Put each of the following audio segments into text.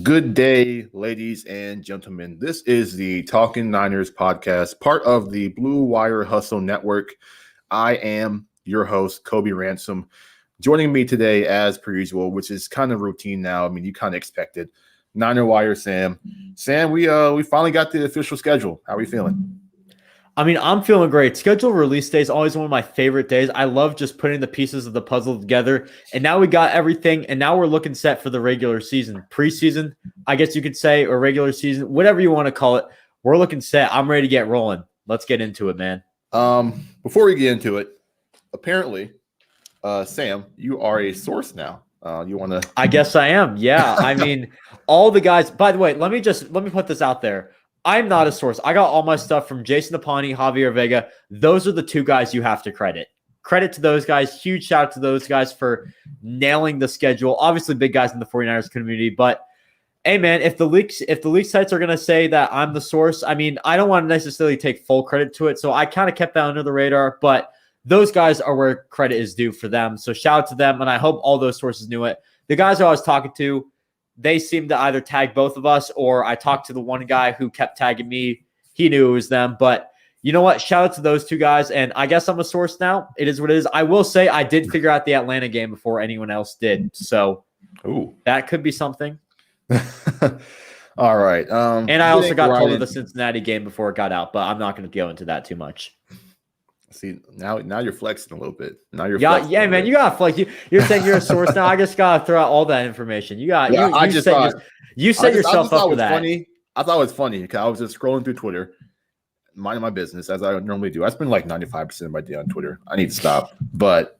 Good day, ladies and gentlemen. This is the Talking Niners podcast, part of the Blue Wire Hustle Network. I am your host, Kobe Ransom. Joining me today, as per usual, which is kind of routine now. I mean, you kind of expected. Niner Wire Sam. Sam, we finally got the official schedule. How are we feeling? I mean, I'm feeling great. Schedule release day is always one of my favorite days. I love just putting the pieces of the puzzle together. And now we got everything, and now we're looking set for the regular season. Preseason, I guess you could say, or regular season, whatever you want to call it. We're looking set. I'm ready to get rolling. Let's get into it, man. Before we get into it, apparently, Sam, you are a source now. You want to? I guess I am. Yeah. I mean, all the guys. By the way, let me put this out there. I'm not a source. I got all my stuff from Jason Apani, Javier Vega. Those are the two guys you have to credit. Credit to those guys. Huge shout out to those guys for nailing the schedule. Obviously, big guys in the 49ers community. But, hey, man, if the leak sites are going to say that I'm the source, I mean, I don't want to necessarily take full credit to it. So I kind of kept that under the radar. But those guys are where credit is due for them. So shout out to them. And I hope all those sources knew it. The guys I was talking to, they seemed to either tag both of us, or I talked to the one guy who kept tagging me. He knew it was them. But you know what? Shout out to those two guys. And I guess I'm a source now. It is what it is. I will say I did figure out the Atlanta game before anyone else did. So that could be something. All right. And I also got told of the Cincinnati game before it got out, but I'm not going to go into that too much. See, now you're flexing a little bit. Now you're flexing man. You gotta flex. You're saying you're a source now. I just gotta throw out all that information. You set yourself up for that. Funny. I thought it was funny because I was just scrolling through Twitter, minding my business as I normally do. I spend like 95% of my day on Twitter. I need to stop, but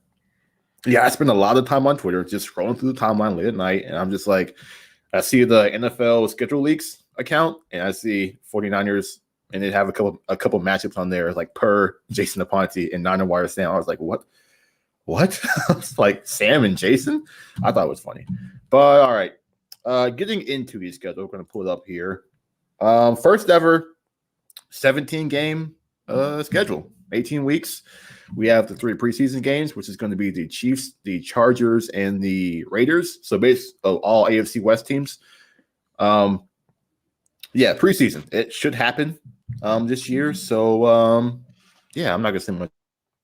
yeah, I spend a lot of time on Twitter, just scrolling through the timeline late at night, and I'm just like, I see the NFL schedule leaks account, and I see 49ers. And they have a couple matchups on there, like per Jason Aponte and Niner Wire Sam. I was like, what? It's like Sam and Jason? I thought it was funny. But all right. Getting into the schedule, we're going to pull it up here. First ever 17-game schedule, 18 weeks. We have the 3 preseason games, which is going to be the Chiefs, the Chargers, and the Raiders. So basically all AFC West teams. Yeah, preseason. It should happen this year. So yeah, I'm not gonna say much.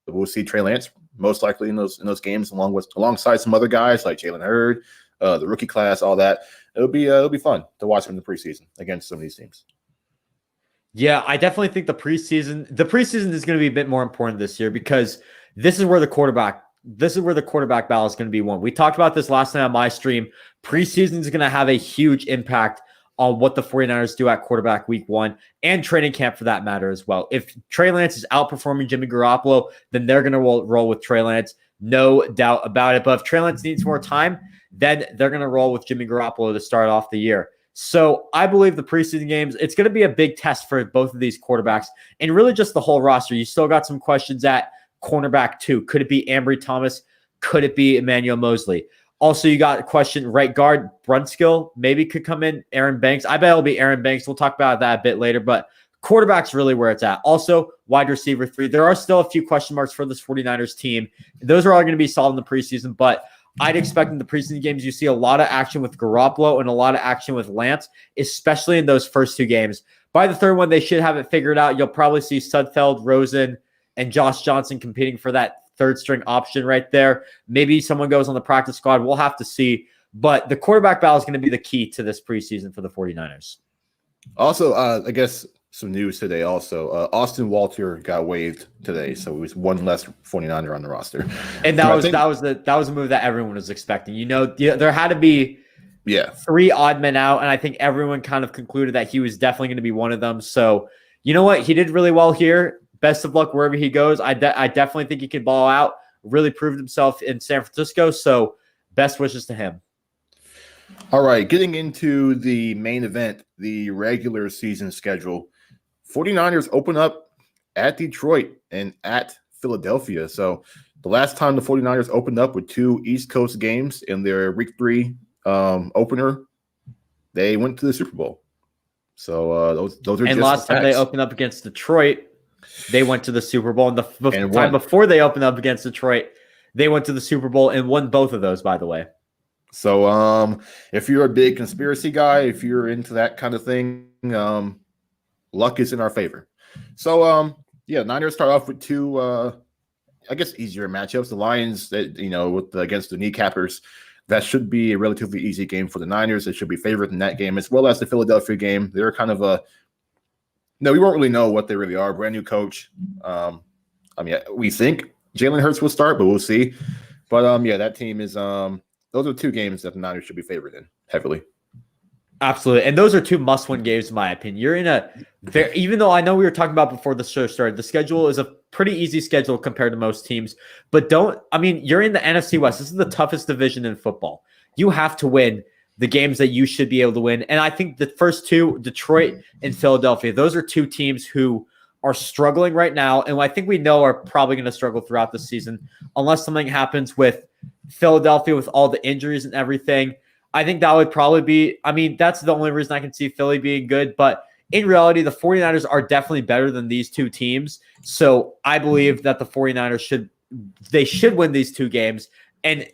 We'll see Trey Lance most likely in those games, alongside some other guys like Jalen Hurd, the rookie class, all that. It'll be fun to watch them in the preseason against some of these teams. Yeah, I definitely think the preseason is going to be a bit more important this year because this is where the quarterback battle is going to be won. We talked about this last night on my stream. Preseason is going to have a huge impact on what the 49ers do at quarterback week 1 and training camp for that matter as well. If Trey Lance is outperforming Jimmy Garoppolo, then they're going to roll with Trey Lance. No doubt about it. But if Trey Lance needs more time, then they're going to roll with Jimmy Garoppolo to start off the year. So I believe the preseason games, it's going to be a big test for both of these quarterbacks and really just the whole roster. You still got some questions at cornerback 2. Could it be Ambry Thomas? Could it be Emmanuel Mosley? Also, you got a question, right guard, Brunskill, maybe could come in. Aaron Banks. I bet it'll be Aaron Banks. We'll talk about that a bit later, but quarterback's really where it's at. Also, wide receiver 3. There are still a few question marks for this 49ers team. Those are all going to be solved in the preseason, but I'd expect in the preseason games, you see a lot of action with Garoppolo and a lot of action with Lance, especially in those first 2 games. By the third one, they should have it figured out. You'll probably see Sudfeld, Rosen, and Josh Johnson competing for that third string option right there. Maybe someone goes on the practice squad. We'll have to see. But the quarterback battle is going to be the key to this preseason for the 49ers. Also, I guess some news today also. Austin Walter got waived today, so it was one less 49er on the roster. And that was a move that everyone was expecting. You know, there had to be 3 odd men out, and I think everyone kind of concluded that he was definitely going to be one of them. So, you know what? He did really well here. Best of luck wherever he goes. I definitely think he can ball out. Really proved himself in San Francisco. So best wishes to him. All right. Getting into the main event, the regular season schedule. 49ers open up at Detroit and at Philadelphia. So the last time the 49ers opened up with 2 East Coast games in their week 3 opener, they went to the Super Bowl. So those are and last time they opened up against Detroit, they went to the Super Bowl. And the time before they opened up against Detroit, they went to the Super Bowl and won both of those, by the way. So if you're a big conspiracy guy, if you're into that kind of thing, luck is in our favor. So yeah, Niners start off with two I guess easier matchups. The Lions that against the kneecappers, that should be a relatively easy game for the Niners. They should be favored in that game, as well as the Philadelphia game. They're kind of no, we won't really know what they really are. Brand new coach. I mean, we think Jalen Hurts will start, but we'll see. But yeah, that team is those are two games that the Niners should be favored in heavily. Absolutely. And those are two must-win games, in my opinion. You're in a very, even though I know we were talking about before the show started, the schedule is a pretty easy schedule compared to most teams. But you're in the NFC West. This is the toughest division in football. You have to win the games that you should be able to win. And I think the first two, Detroit and Philadelphia, those are two teams who are struggling right now. And I think we know are probably going to struggle throughout the season unless something happens with Philadelphia with all the injuries and everything. I think that would probably be, that's the only reason I can see Philly being good. But in reality, the 49ers are definitely better than these two teams. So I believe that the 49ers should win these two games. And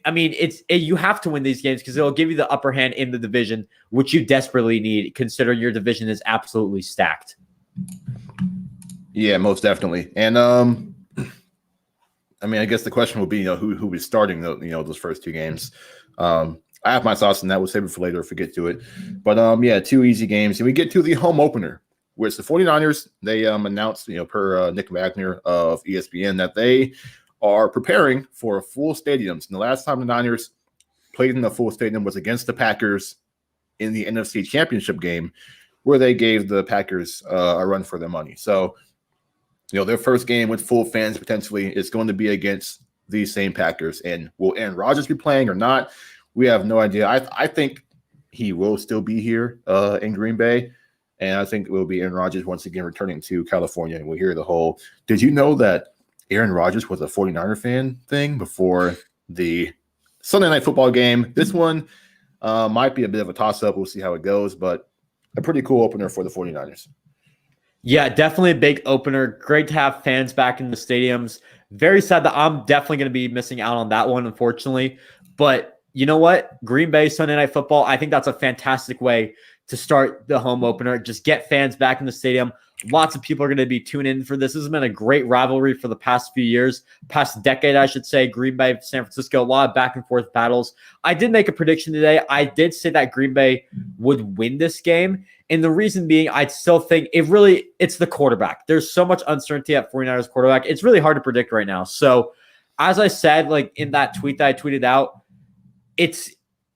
you have to win these games because it'll give you the upper hand in the division, which you desperately need, considering your division is absolutely stacked. Yeah, most definitely. And I guess the question will be, who is starting those first two games. I have my thoughts on that. We'll save it for later if we get to it. But yeah, two easy games. And we get to the home opener, which the 49ers, they announced, per Nick Wagner of ESPN, that they are preparing for a full stadiums. And the last time the Niners played in a full stadium was against the Packers in the NFC Championship game, where they gave the Packers a run for their money. So, their first game with full fans potentially is going to be against these same Packers. And will Aaron Rodgers be playing or not? We have no idea. I think he will still be here in Green Bay. And I think it will be Aaron Rodgers once again returning to California. And we'll hear the whole, did you know that Aaron Rodgers was a 49er fan thing before the Sunday Night Football game? This one might be a bit of a toss-up. We'll see how it goes. But a pretty cool opener for the 49ers. Yeah, definitely a big opener. Great to have fans back in the stadiums. Very sad that I'm definitely going to be missing out on that one, unfortunately. But you know what? Green Bay Sunday Night Football, I think that's a fantastic way to start the home opener. Just get fans back in the stadium. Lots of people are going to be tuning in for this. This has been a great rivalry for the past few years, past decade, I should say. Green Bay, San Francisco, a lot of back and forth battles. I did make a prediction today. I did say that Green Bay would win this game. And the reason being, I still think it's the quarterback. There's so much uncertainty at 49ers quarterback. It's really hard to predict right now. So as I said, like in that tweet that I tweeted out, it's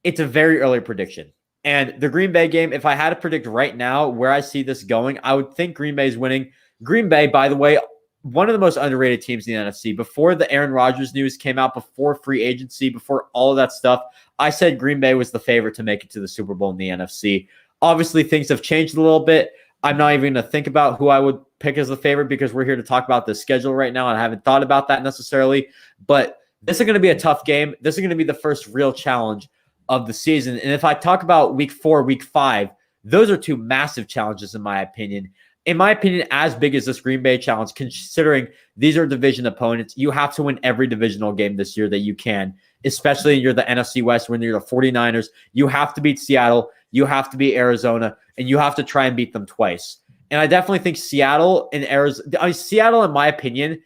a very early prediction. And the Green Bay game, if I had to predict right now where I see this going, I would think Green Bay is winning. Green Bay, by the way, one of the most underrated teams in the NFC. Before the Aaron Rodgers news came out, before free agency, before all of that stuff, I said Green Bay was the favorite to make it to the Super Bowl in the NFC. Obviously, things have changed a little bit. I'm not even going to think about who I would pick as the favorite because we're here to talk about the schedule right now, and I haven't thought about that necessarily. But this is going to be a tough game. This is going to be the first real challenge of the season. And if I talk about week 4, week 5, those are two massive challenges in my opinion. In my opinion, as big as this Green Bay challenge, considering these are division opponents, you have to win every divisional game this year that you can, especially when you're the NFC West, when you're the 49ers. You have to beat Seattle, you have to beat Arizona, and you have to try and beat them twice. And I definitely think Seattle and Arizona, Seattle, in my opinion,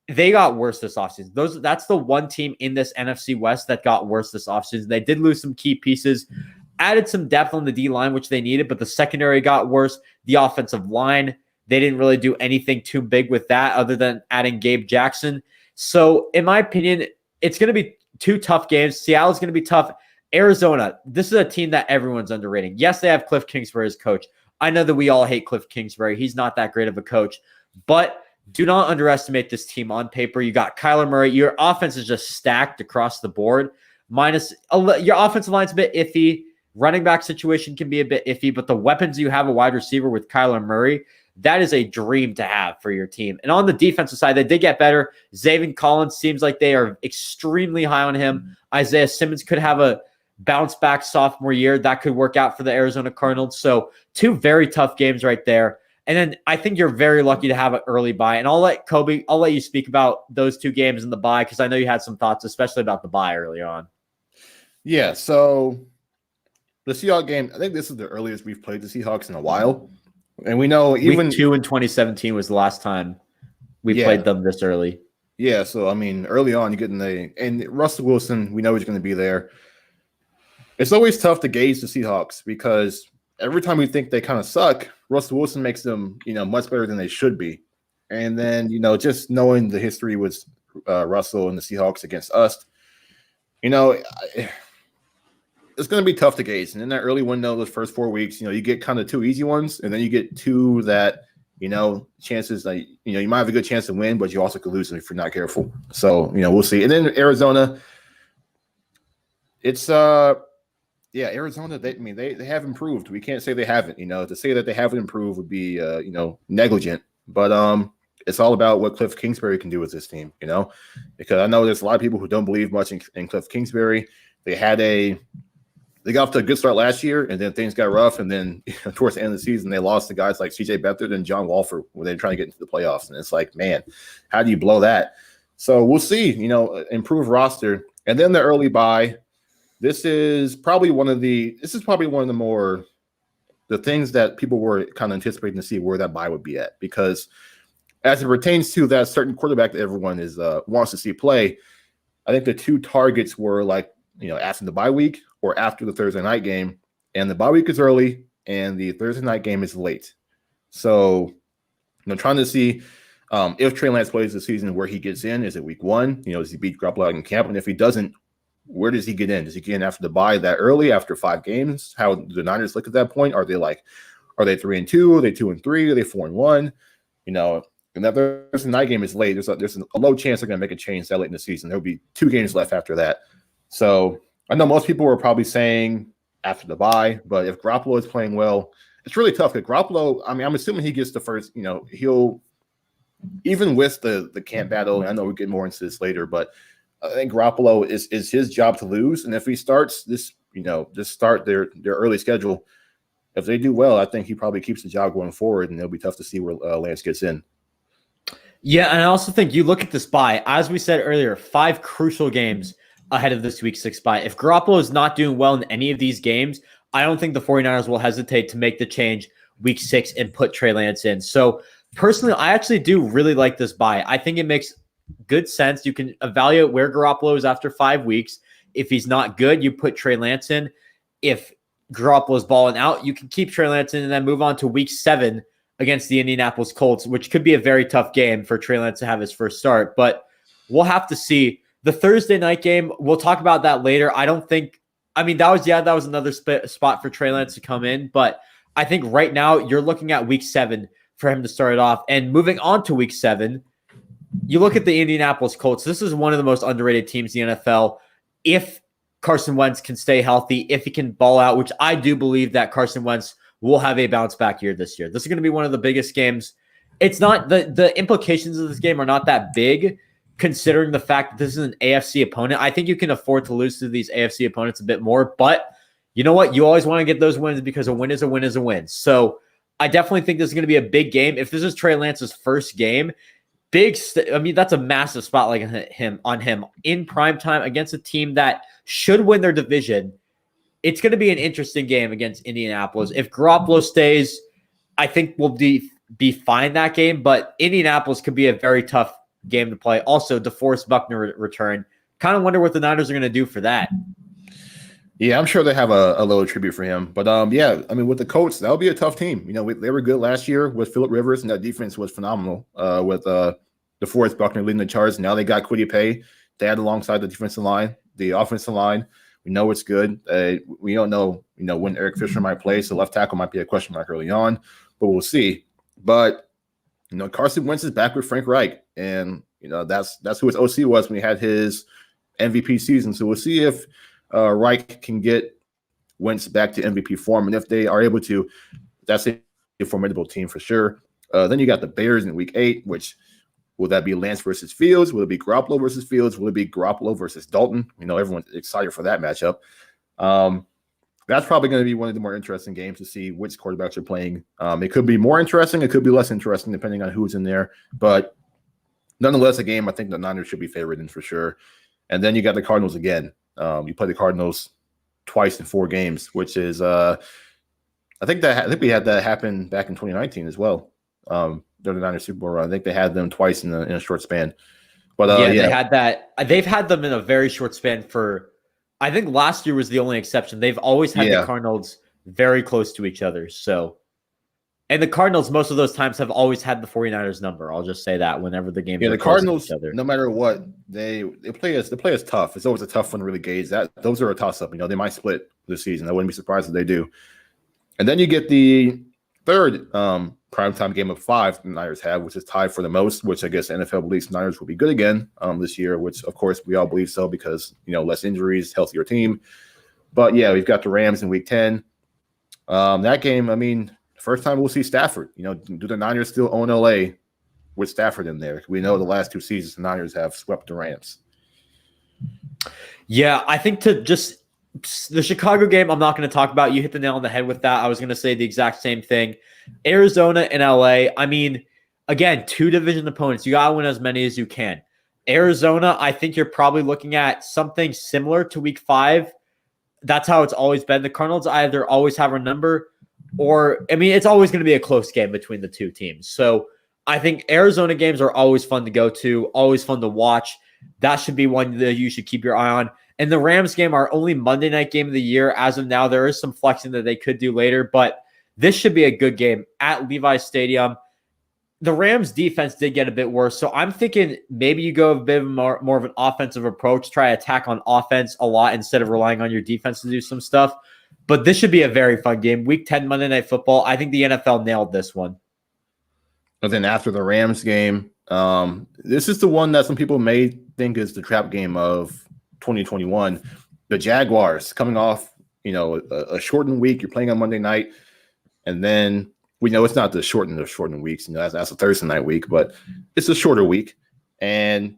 they got worse this offseason. That's the one team in this NFC West that got worse this offseason. They did lose some key pieces, added some depth on the D-line, which they needed, but the secondary got worse. The offensive line, they didn't really do anything too big with that other than adding Gabe Jackson. So, in my opinion, it's going to be two tough games. Seattle's going to be tough. Arizona, this is a team that everyone's underrating. Yes, they have Cliff Kingsbury as coach. I know that we all hate Cliff Kingsbury. He's not that great of a coach, but do not underestimate this team on paper. You got Kyler Murray. Your offense is just stacked across the board. Your offensive line's a bit iffy. Running back situation can be a bit iffy, but the weapons you have a wide receiver with Kyler Murray, that is a dream to have for your team. And on the defensive side, they did get better. Zaven Collins seems like they are extremely high on him. Isaiah Simmons could have a bounce back sophomore year. That could work out for the Arizona Cardinals. So two very tough games right there. And then I think you're very lucky to have an early bye. And I'll let you speak about those two games in the bye because I know you had some thoughts, especially about the bye earlier on. Yeah, so the Seahawks game, I think this is the earliest we've played the Seahawks in a while. And we know even Week 2 in 2017 was the last time we yeah, played them this early. yeah. So I mean, early on, you're getting and Russell Wilson, we know he's going to be there. It's always tough to gauge the Seahawks because every time we think they kind of suck, Russell Wilson makes them, much better than they should be. And then, just knowing the history with Russell and the Seahawks against us, it's going to be tough to gauge. And in that early window, those first 4 weeks, you get kind of two easy ones, and then you get two that, chances that, you might have a good chance to win, but you also could lose if you're not careful. So, we'll see. And then Arizona, it's Arizona, they have improved. We can't say they haven't. To say that they haven't improved would be negligent. But it's all about what Cliff Kingsbury can do with this team, because I know there's a lot of people who don't believe much in Cliff Kingsbury. They got off to a good start last year, and then things got rough. And then towards the end of the season, they lost to guys like C.J. Beathard and John Walford when they're trying to get into the playoffs. And it's like, man, how do you blow that? So we'll see. Improved roster, and then the early bye. This is probably one of the more the things that people were kind of anticipating to see where that bye would be at, because as it pertains to that certain quarterback that everyone wants to see play, I think the two targets were after the bye week or after the Thursday night game, and the bye week is early and the Thursday night game is late. So, trying to see if Trey Lance plays the season, where he gets in. Is it week 1? Does he beat Garoppolo in camp? And if he doesn't, where does he get in? Does he get in after the bye that early, after 5 games? How do the Niners look at that point? Are they 3-2? Are they 2-3? Are they 4-1? And that Thursday night game is late. There's a low chance they're going to make a change that late in the season. There'll be 2 games left after that. So I know most people were probably saying after the bye, but if Garoppolo is playing well, it's really tough. Because Garoppolo, I'm assuming he gets the first, he'll, even with the camp battle, and I know we'll get more into this later, but I think Garoppolo is his job to lose. And if he starts this, start their early schedule, if they do well, I think he probably keeps the job going forward, and it'll be tough to see where Lance gets in. Yeah, and I also think you look at this bye, as we said earlier, 5 crucial games ahead of this week 6 bye. If Garoppolo is not doing well in any of these games, I don't think the 49ers will hesitate to make the change week 6 and put Trey Lance in. So personally, I actually do really like this bye. I think it makes good sense. You can evaluate where Garoppolo is after 5 weeks. If he's not good, you put Trey Lance in. If Garoppolo's balling out, you can keep Trey Lance in and then move on to week 7 against the Indianapolis Colts, which could be a very tough game for Trey Lance to have his first start. But we'll have to see. The Thursday night game, we'll talk about that later. I don't think – that was another spot for Trey Lance to come in. But I think right now you're looking at week 7 for him to start it off. And moving on to week 7, you look at the Indianapolis Colts. This is one of the most underrated teams in the NFL. If Carson Wentz can stay healthy, if he can ball out, which I do believe that Carson Wentz will have a bounce back year this year. This is going to be one of the biggest games. It's not the implications of this game are not that big, considering the fact that this is an AFC opponent. I think you can afford to lose to these AFC opponents a bit more, but you know what? You always want to get those wins because a win is a win is a win. So I definitely think this is going to be a big game. If this is Trey Lance's first game, that's a massive spotlight on him in prime time against a team that should win their division. It's going to be an interesting game against Indianapolis. If Garoppolo stays, I think we'll be fine that game, but Indianapolis could be a very tough game to play. Also, DeForest Buckner return. Kind of wonder what the Niners are going to do for that. Yeah, I'm sure they have a little tribute for him. But with the Colts, that'll be a tough team. They were good last year with Phillip Rivers, and that defense was phenomenal with DeForest Buckner leading the charge. Now they got Kwity Paye to add alongside the defensive line, the offensive line. We know it's good. We don't know, when Eric Fisher might play, so left tackle might be a question mark early on, but we'll see. But Carson Wentz is back with Frank Reich, and that's who his OC was when he had his MVP season. So we'll see if Reich can get Wentz back to MVP form, and if they are able to, that's a formidable team for sure. Then you got the Bears in Week 8, which will that be Lance versus Fields? Will it be Garoppolo versus Fields? Will it be Garoppolo versus Dalton? Everyone's excited for that matchup. That's probably going to be one of the more interesting games to see which quarterbacks are playing. It could be more interesting. It could be less interesting depending on who's in there. But nonetheless, a game I think the Niners should be favored in for sure. And then you got the Cardinals again. You play the Cardinals twice in 4 games, which is I think we had that happen back in 2019 as well. During the Niners Super Bowl run, I think they had them twice in a short span. But they had that. They've had them in a very short span for. I think last year was the only exception. They've always had the Cardinals very close to each other. So, and the Cardinals most of those times have always had the 49ers number. I'll just say that whenever the games. Yeah, are the Cardinals, to each other. No matter what, they play us tough. It's always a tough one to really gauge. Those are a toss up. They might split this season. I wouldn't be surprised if they do. And then you get the third primetime game of 5 the Niners have, which is tied for the most, which I guess the NFL believes the Niners will be good again this year, which of course we all believe so because less injuries, healthier team. But yeah, we've got the Rams in week 10. That game, I mean, first time we'll see Stafford. Do the Niners still own LA with Stafford in there? We know the last 2 seasons the Niners have swept the Rams. Yeah, I think the Chicago game, I'm not going to talk about. You hit the nail on the head with that. I was going to say the exact same thing. Arizona and LA, I mean, again, 2 division opponents. You got to win as many as you can. Arizona, I think you're probably looking at something similar to week 5. That's how it's always been. The Cardinals either always have a number or, I mean, it's always going to be a close game between the 2 teams. So I think Arizona games are always fun to go to, always fun to watch. That should be one that you should keep your eye on. And the Rams game, our only Monday night game of the year. As of now, there is some flexing that they could do later, but this should be a good game at Levi's Stadium. The Rams defense did get a bit worse, so I'm thinking maybe you go a bit more of an offensive approach, try to attack on offense a lot instead of relying on your defense to do some stuff. But this should be a very fun game. Week 10 Monday Night Football. I think the NFL nailed this one. But then after the Rams game, this is the one that some people may think is the trap game of 2021. The Jaguars coming off, a shortened week. You're playing on Monday night, and then we know it's not the shortened weeks. That's a Thursday night week, but it's a shorter week. And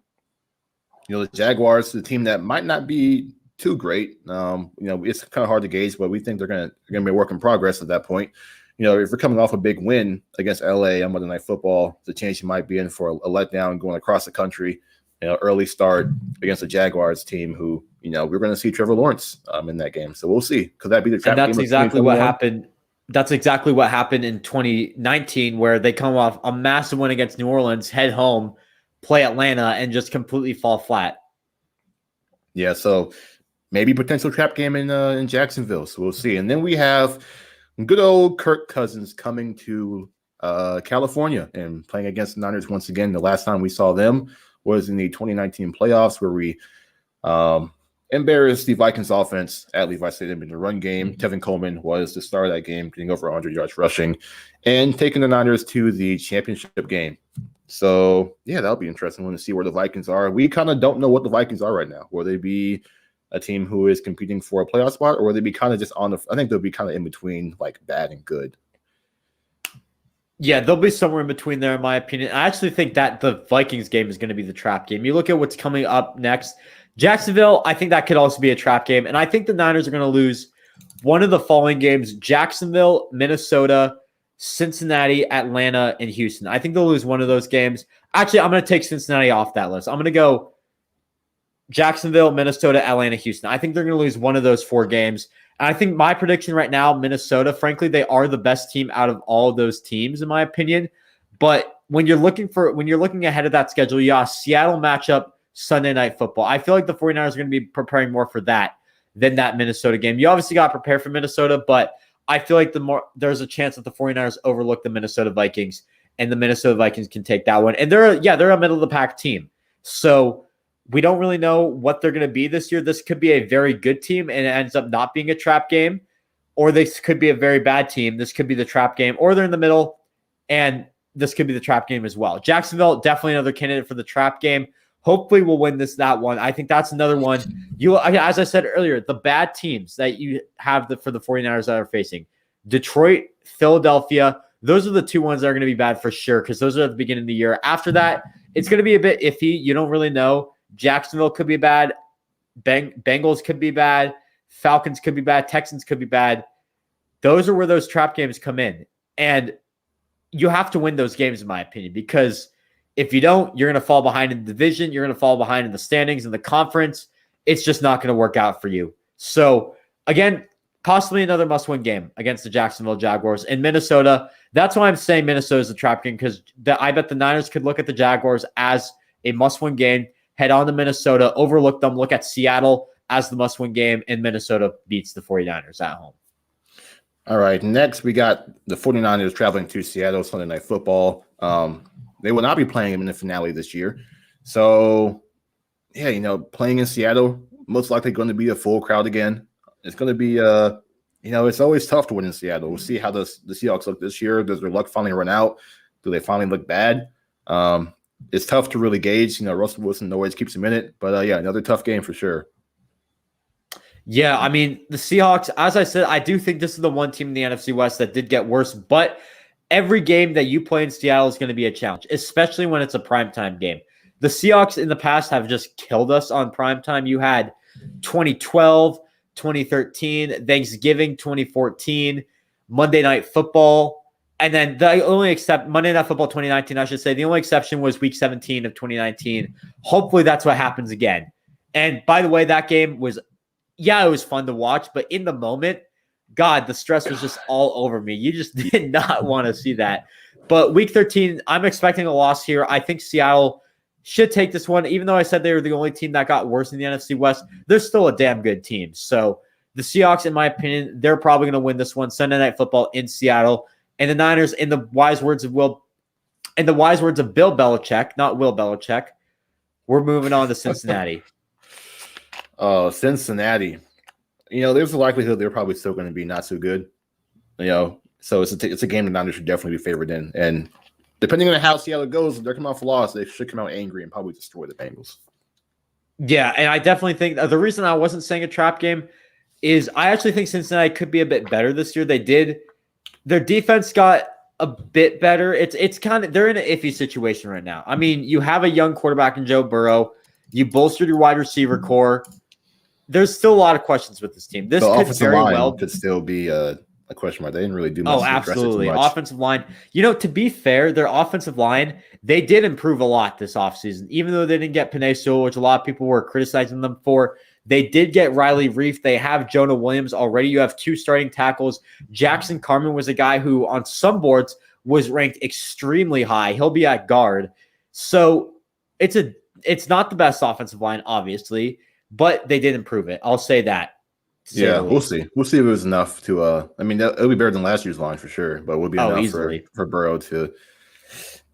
the Jaguars, the team that might not be too great. It's kind of hard to gauge, but we think they're gonna be a work in progress at that point. If we're coming off a big win against LA on Monday Night Football, the chance you might be in for a letdown going across the country. Early start against the Jaguars team who, we're going to see Trevor Lawrence in that game. So we'll see. Could that be the trap game? That's exactly what happened. That's exactly what happened in 2019, where they come off a massive win against New Orleans, head home, play Atlanta, and just completely fall flat. Yeah, so maybe potential trap game in Jacksonville. So we'll see. And then we have good old Kirk Cousins coming to California and playing against the Niners once again. The last time we saw them was in the 2019 playoffs where we embarrassed the Vikings offense at Levi's Stadium in the run game. Tevin Coleman was the star of that game, getting over 100 yards rushing and taking the Niners to the championship game. So, yeah, that'll be interesting to see where the Vikings are. We kind of don't know what the Vikings are right now. Will they be a team who is competing for a playoff spot, or will they be kind of just I think they'll be kind of in between, like bad and good. Yeah, they'll be somewhere in between there, in my opinion. I actually think that the Vikings game is going to be the trap game. You look at what's coming up next. Jacksonville, I think that could also be a trap game. And I think the Niners are going to lose one of the following games: Jacksonville, Minnesota, Cincinnati, Atlanta, and Houston. I think they'll lose one of those games. Actually, I'm going to take Cincinnati off that list. I'm going to go Jacksonville, Minnesota, Atlanta, Houston. I think they're going to lose one of those 4 games. And I think my prediction right now, Minnesota, frankly, they are the best team out of all of those teams, in my opinion. But when you're looking ahead of that schedule, Seattle matchup, Sunday Night Football. I feel like the 49ers are going to be preparing more for that than that Minnesota game. You obviously got to prepare for Minnesota, but I feel like there's a chance that the 49ers overlook the Minnesota Vikings, and the Minnesota Vikings can take that one. And they're a middle of the pack team. So we don't really know what they're going to be this year. This could be a very good team and it ends up not being a trap game, or this could be a very bad team. This could be the trap game, or they're in the middle and this could be the trap game as well. Jacksonville, definitely another candidate for the trap game. Hopefully we'll win that one. I think that's another one. As I said earlier, the bad teams that you have for the 49ers that are facing, Detroit, Philadelphia, those are the 2 ones that are going to be bad for sure, because those are at the beginning of the year. After that, it's going to be a bit iffy. You don't really know. Jacksonville could be bad. Bengals could be bad. Falcons could be bad. Texans could be bad. Those are where those trap games come in. And you have to win those games, in my opinion, because if you don't, you're going to fall behind in the division. You're going to fall behind in the standings in the conference. it's just not going to work out for you. So again, possibly another must-win game against the Jacksonville Jaguars in Minnesota. That's why I'm saying Minnesota is a trap game, because I bet the Niners could look at the Jaguars as a must-win game, head on to Minnesota, overlook them, look at Seattle as the must-win game, and Minnesota beats the 49ers at home. All right, next we got the 49ers traveling to Seattle Sunday Night Football. They will not be playing them in the finale this year. So, yeah, playing in Seattle, most likely going to be a full crowd again. It's going to be, it's always tough to win in Seattle. We'll see how the Seahawks look this year. Does their luck finally run out? Do they finally look bad? It's tough to really gauge. Russell Wilson always keeps them in it. But, another tough game for sure. Yeah, I mean, the Seahawks, as I said, I do think this is the one team in the NFC West that did get worse. But every game that you play in Seattle is going to be a challenge, especially when it's a primetime game. The Seahawks in the past have just killed us on primetime. You had 2012, 2013, Thanksgiving 2014, Monday Night Football, and then the only Monday Night Football 2019, I should say, the only exception was Week 17 of 2019. Hopefully that's what happens again. And by the way, that game was, it was fun to watch, but in the moment, God, the stress was just all over me. You just did not want to see that. But Week 13, I'm expecting a loss here. I think Seattle should take this one, even though I said they were the only team that got worse in the NFC West. They're still a damn good team. So the Seahawks, in my opinion, they're probably going to win this one. Sunday Night Football in Seattle, and the Niners, in the wise words of Bill Belichick, not Will Belichick, we're moving on to Cincinnati. Cincinnati. There's a likelihood they're probably still going to be not so good. So it's a game the Niners should definitely be favored in, and depending on how Seattle goes, if they're coming off a loss, they should come out angry and probably destroy the Bengals. Yeah, and I definitely think the reason I wasn't saying a trap game is I actually think Cincinnati could be a bit better this year. Their defense got a bit better. It's kind of, they're in an iffy situation right now. I mean, you have a young quarterback in Joe Burrow. You bolstered your wide receiver core. There's still a lot of questions with this team. This could very well could still be a question mark. They didn't really do much. Oh, absolutely. Offensive line. To be fair, their offensive line, they did improve a lot this offseason. Even though they didn't get Penei Sewell, which a lot of people were criticizing them for, they did get Riley Reif. They have Jonah Williams already. You have 2 starting tackles. Jackson Carman was a guy who on some boards was ranked extremely high. He'll be at guard. So it's not the best offensive line, obviously, but they did improve it. I'll say that. Yeah, we'll see. We'll see if it was enough to. It'll be better than last year's line for sure, but will be enough for Burrow to.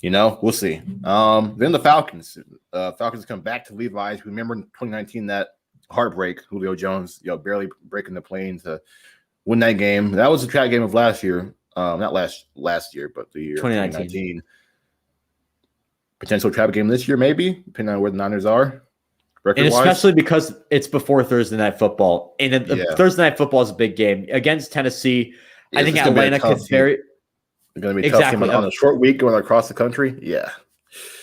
We'll see. Then the Falcons. Falcons come back to Levi's. Remember in 2019 that heartbreak, Julio Jones, barely breaking the plane to win that game. That was the trap game of last year. Not last year, but the year 2019. Potential trap game this year, maybe, depending on where the Niners are. And especially because it's before Thursday Night Football. And Thursday Night Football is a big game against Tennessee. I think Atlanta could very – It's going to be tough on a short week going across the country. Yeah.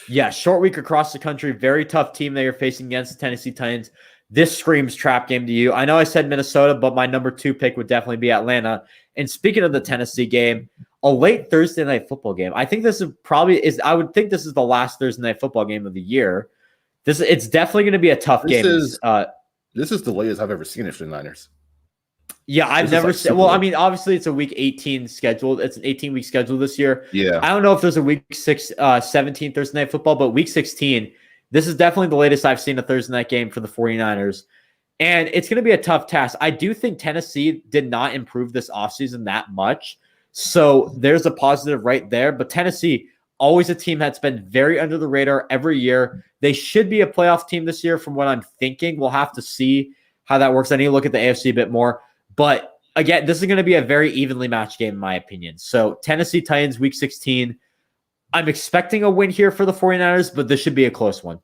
Yeah, short week across the country. Very tough team that you're facing against the Tennessee Titans. This screams trap game to you. I know I said Minnesota, but my number 2 pick would definitely be Atlanta. And speaking of the Tennessee game, a late Thursday Night Football game. I think this I would think this is the last Thursday Night Football game of the year. It's definitely going to be a tough game. This is the latest I've ever seen it for the Niners. Yeah, I've never seen. Well, obviously it's a week 18 scheduled. It's an 18-week schedule this year. Yeah. I don't know if there's a week 17 Thursday Night Football, but week 16, this is definitely the latest I've seen a Thursday night game for the 49ers. And it's going to be a tough task. I do think Tennessee did not improve this offseason that much. So there's a positive right there. But Tennessee, always a team that's been very under the radar every year. They should be a playoff team this year from what I'm thinking. We'll have to see how that works. I need to look at the AFC a bit more. But again, this is going to be a very evenly matched game in my opinion. So Tennessee Titans week 16. I'm expecting a win here for the 49ers, but this should be a close one.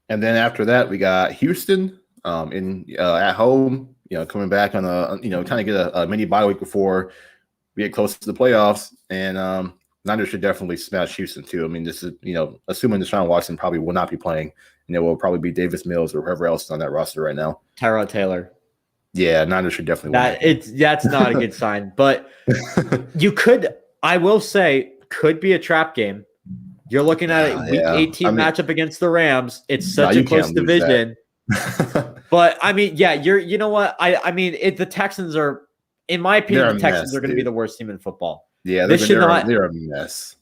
And then after that, we got Houston at home, coming back on kind of get a mini bye week before we get close to the playoffs. And Niners should definitely smash Houston too. This is, assuming Deshaun Watson probably will not be playing, it will probably be Davis Mills or whoever else is on that roster right now. Tyrod Taylor. Yeah, Niners should definitely win. That's not a good sign, but I will say, could be a trap game. You're looking at a week 18 matchup against the Rams. It's such a close division. But I mean, yeah, you know what? I mean, the Texans are, in my opinion, the Texans are going to be the worst team in football. Yeah, they're a mess.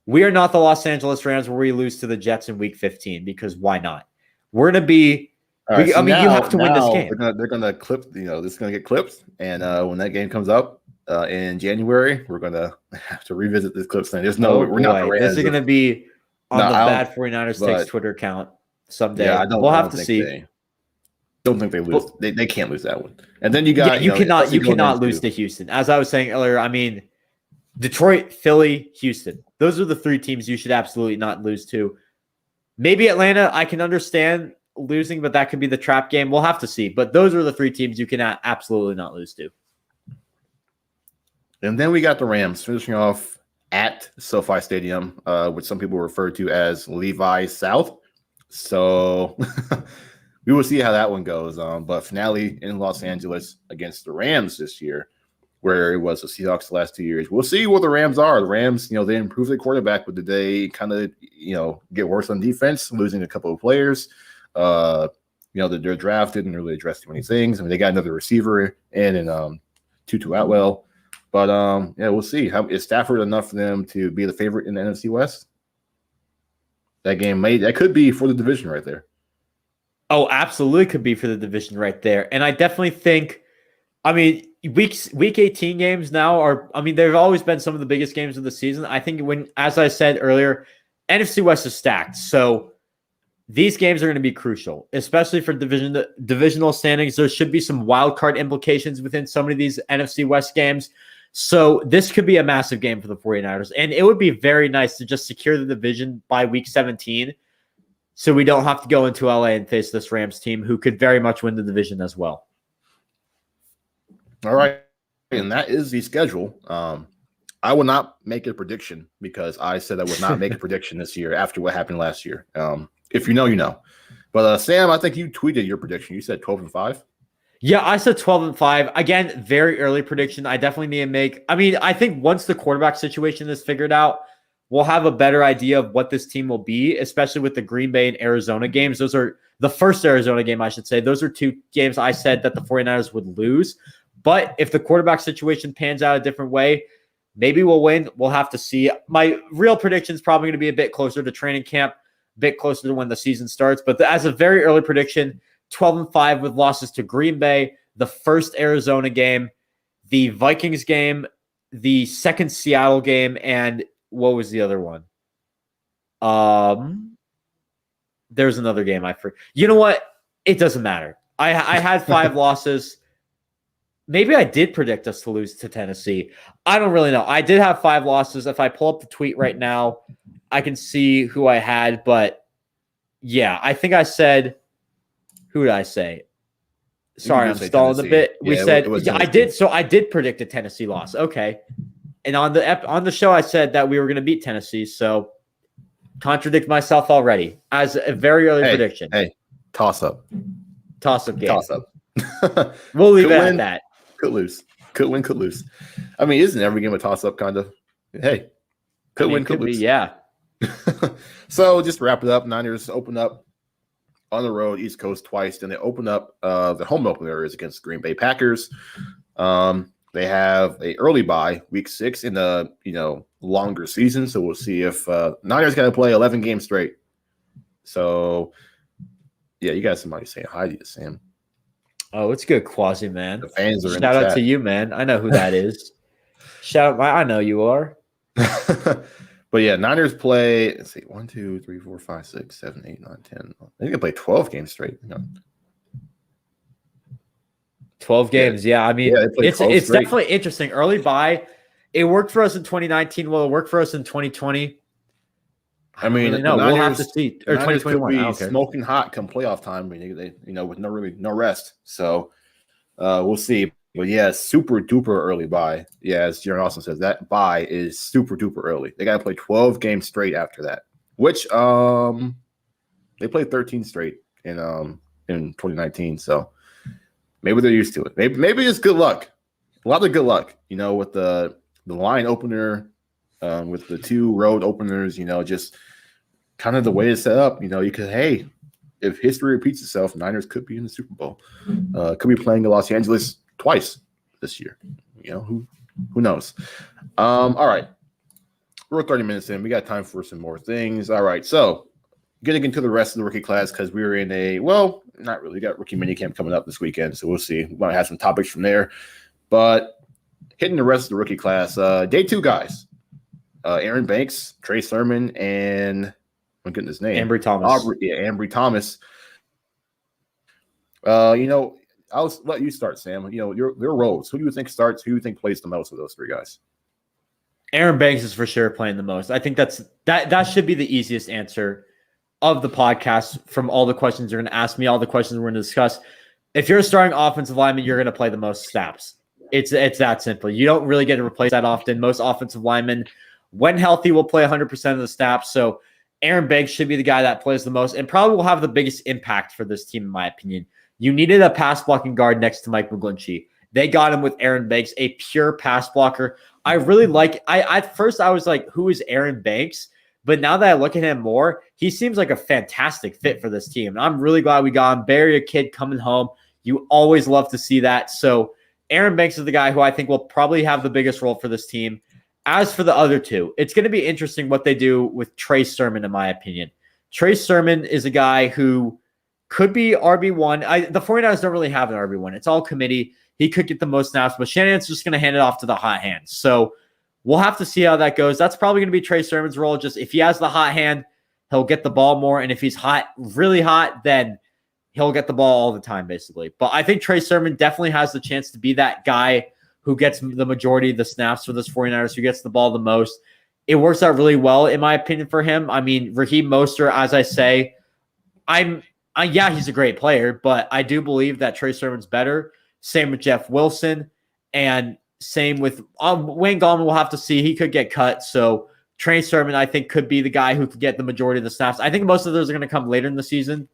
We are not the Los Angeles Rams where we lose to the Jets in week 15, because why not? We're going to be. Right, you have to win this game. They're gonna clip. This is gonna get clipped, and when that game comes up in January, we're gonna have to revisit this clip thing. There's no. We're not. This is gonna be on the Bad 49ers Takes Twitter account someday. Yeah, we'll have to see. Don't think they lose. They can't lose that one. And then you got you cannot lose to Houston. As I was saying earlier, I mean, Detroit, Philly, Houston. Those are the three teams you should absolutely not lose to. Maybe Atlanta, I can understand losing, but that could be the trap game. We'll have to see. But those are the three teams you can absolutely not lose to. And then we got the Rams finishing off at SoFi Stadium, which some people refer to as Levi South. So we will see how that one goes. But finale in Los Angeles against the Rams this year, where it was the Seahawks the last 2 years. We'll see what the Rams are. The Rams, they improved their quarterback, but did they kind of, get worse on defense, losing a couple of players? Their draft didn't really address too many things. I mean, they got another receiver in Tutu Atwell. But, we'll see. Is Stafford enough for them to be the favorite in the NFC West? That could be for the division right there. Oh, absolutely could be for the division right there. And I definitely think, I mean, week 18 games now are, I mean, they've always been some of the biggest games of the season. I think as I said earlier, NFC West is stacked. So these games are going to be crucial, especially for divisional standings. There should be some wild card implications within some of these NFC West games. So this could be a massive game for the 49ers. And it would be very nice to just secure the division by week 17, so we don't have to go into LA and face this Rams team, who could very much win the division as well. All right. And that is the schedule. I will not make a prediction, because I said I would not make a prediction this year after what happened last year. If you know, you know. But Sam, I think you tweeted your prediction. You said 12-5. Yeah, I said 12-5. Again, very early prediction. I definitely need to make. I mean, I think once the quarterback situation is figured out, we'll have a better idea of what this team will be, especially with the Green Bay and Arizona games. Those are the first Arizona game, I should say. Those are two games I said that the 49ers would lose. But if the quarterback situation pans out a different way, maybe we'll win. We'll have to see. My real prediction is probably going to be a bit closer to training camp, a bit closer to when the season starts. But as a very early prediction, 12-5 with losses to Green Bay, the first Arizona game, the Vikings game, the second Seattle game, and what was the other one? There's another game I forgot. You know what? It doesn't matter. I had 5 losses. Maybe I did predict us to lose to Tennessee. I don't really know. I did have 5 losses. If I pull up the tweet right now, I can see who I had. But yeah, I think I said, who did I say? Sorry, I'm stalling a bit. We said I did. So I did predict a Tennessee loss. Okay. And on the show, I said that we were going to beat Tennessee. So contradict myself already as a very early prediction. Hey, toss up game. Toss up. We'll leave it at that. Could lose. Could win, could lose. I mean, isn't every game a toss up kind of? Hey, could win, could lose. Yeah. So just to wrap it up, Niners open up on the road, East Coast twice. Then they open up the home opener is against Green Bay Packers. They have a early bye, week 6 in the longer season. So we'll see if Niners got to play 11 games straight. So yeah, you got somebody saying hi to you, Sam. Oh, it's good, Quasi, man. The fans are Shout out to you, man. I know who that is. Shout out, I know you are. But yeah, Niners play, let's see, 1, 2, 3, 4, 5, 6, 7, 8, 9, 10. I think they play 12 games straight. 12 games, yeah. I mean, it's definitely interesting. Early bye, it worked for us in 2019. Will it work for us in 2020? I mean, really we'll have to see. Or 2021. Could be smoking hot come playoff time. I mean, they with no rest. So we'll see. But yeah, super duper early bye. Yeah, as Jaron Austin says, that bye is super duper early. They got to play 12 games straight after that, which they played 13 straight in 2019. So maybe they're used to it. Maybe it's good luck. A lot of good luck, with the line opener, with the 2 road openers. Just kind of the way it's set up. You could, hey, if history repeats itself, Niners could be in the Super Bowl. Could be playing in Los Angeles twice this year. Who knows? All right. We're 30 minutes in. We got time for some more things. All right. So getting into the rest of the rookie class, because we were in not really. We got rookie minicamp coming up this weekend, so we'll see. We might have some topics from there. But hitting the rest of the rookie class, day 2 guys. Aaron Banks, Trey Sermon, and I'm getting his name. Ambry Thomas. Ambry Thomas. I'll let you start, Sam. Your roles. Who do you think starts? Who do you think plays the most of those 3 guys? Aaron Banks is for sure playing the most. I think that should be the easiest answer of the podcast from all the questions you're going to ask me, all the questions we're going to discuss. If you're a starting offensive lineman, you're going to play the most snaps. It's that simple. You don't really get to replace that often. Most offensive linemen, when healthy, will play 100% of the snaps. So Aaron Banks should be the guy that plays the most and probably will have the biggest impact for this team, in my opinion. You needed a pass blocking guard next to Mike McGlinchey. They got him with Aaron Banks, a pure pass blocker. I really like. At first I was like, who is Aaron Banks? But now that I look at him more, he seems like a fantastic fit for this team. And I'm really glad we got him. Barry, a kid coming home. You always love to see that. So Aaron Banks is the guy who I think will probably have the biggest role for this team. As for the other 2, it's going to be interesting what they do with Trey Sermon, in my opinion. Trey Sermon is a guy who could be RB1. The 49ers don't really have an RB1. It's all committee. He could get the most snaps, but Shanahan's just going to hand it off to the hot hands. So we'll have to see how that goes. That's probably going to be Trey Sermon's role. Just if he has the hot hand, he'll get the ball more. And if he's hot, really hot, then he'll get the ball all the time, basically. But I think Trey Sermon definitely has the chance to be that guy who gets the majority of the snaps for this 49ers, who gets the ball the most. It works out really well, in my opinion, for him. I mean, Raheem Mostert, as I say, he's a great player, but I do believe that Trey Sermon's better. Same with Jeff Wilson, and same with Wayne Gallman. We'll have to see. He could get cut. So Trey Sermon, I think, could be the guy who could get the majority of the snaps. I think most of those are going to come later in the season.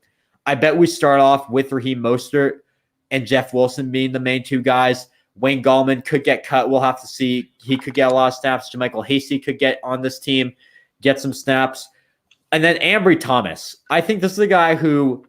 I bet we start off with Raheem Mostert and Jeff Wilson being the main 2 guys. Wayne Gallman could get cut. We'll have to see. He could get a lot of snaps. JaMychal Hasty could get on this team, get some snaps. And then Ambry Thomas. I think this is a guy who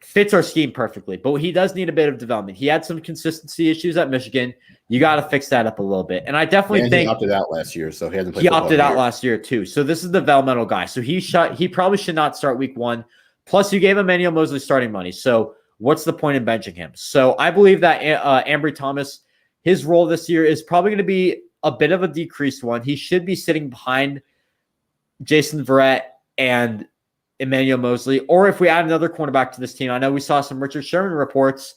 fits our scheme perfectly, but he does need a bit of development. He had some consistency issues at Michigan. You got to fix that up a little bit. And I definitely think he opted out last year, so he hasn't played. He opted out last year too. So this is the developmental guy. So he probably should not start week 1. Plus, you gave Emmanuel Mosley starting money. So what's the point in benching him? So I believe that Ambry Thomas, his role this year is probably going to be a bit of a decreased one. He should be sitting behind Jason Verrett and Emmanuel Mosley, or if we add another cornerback to this team, I know we saw some Richard Sherman reports.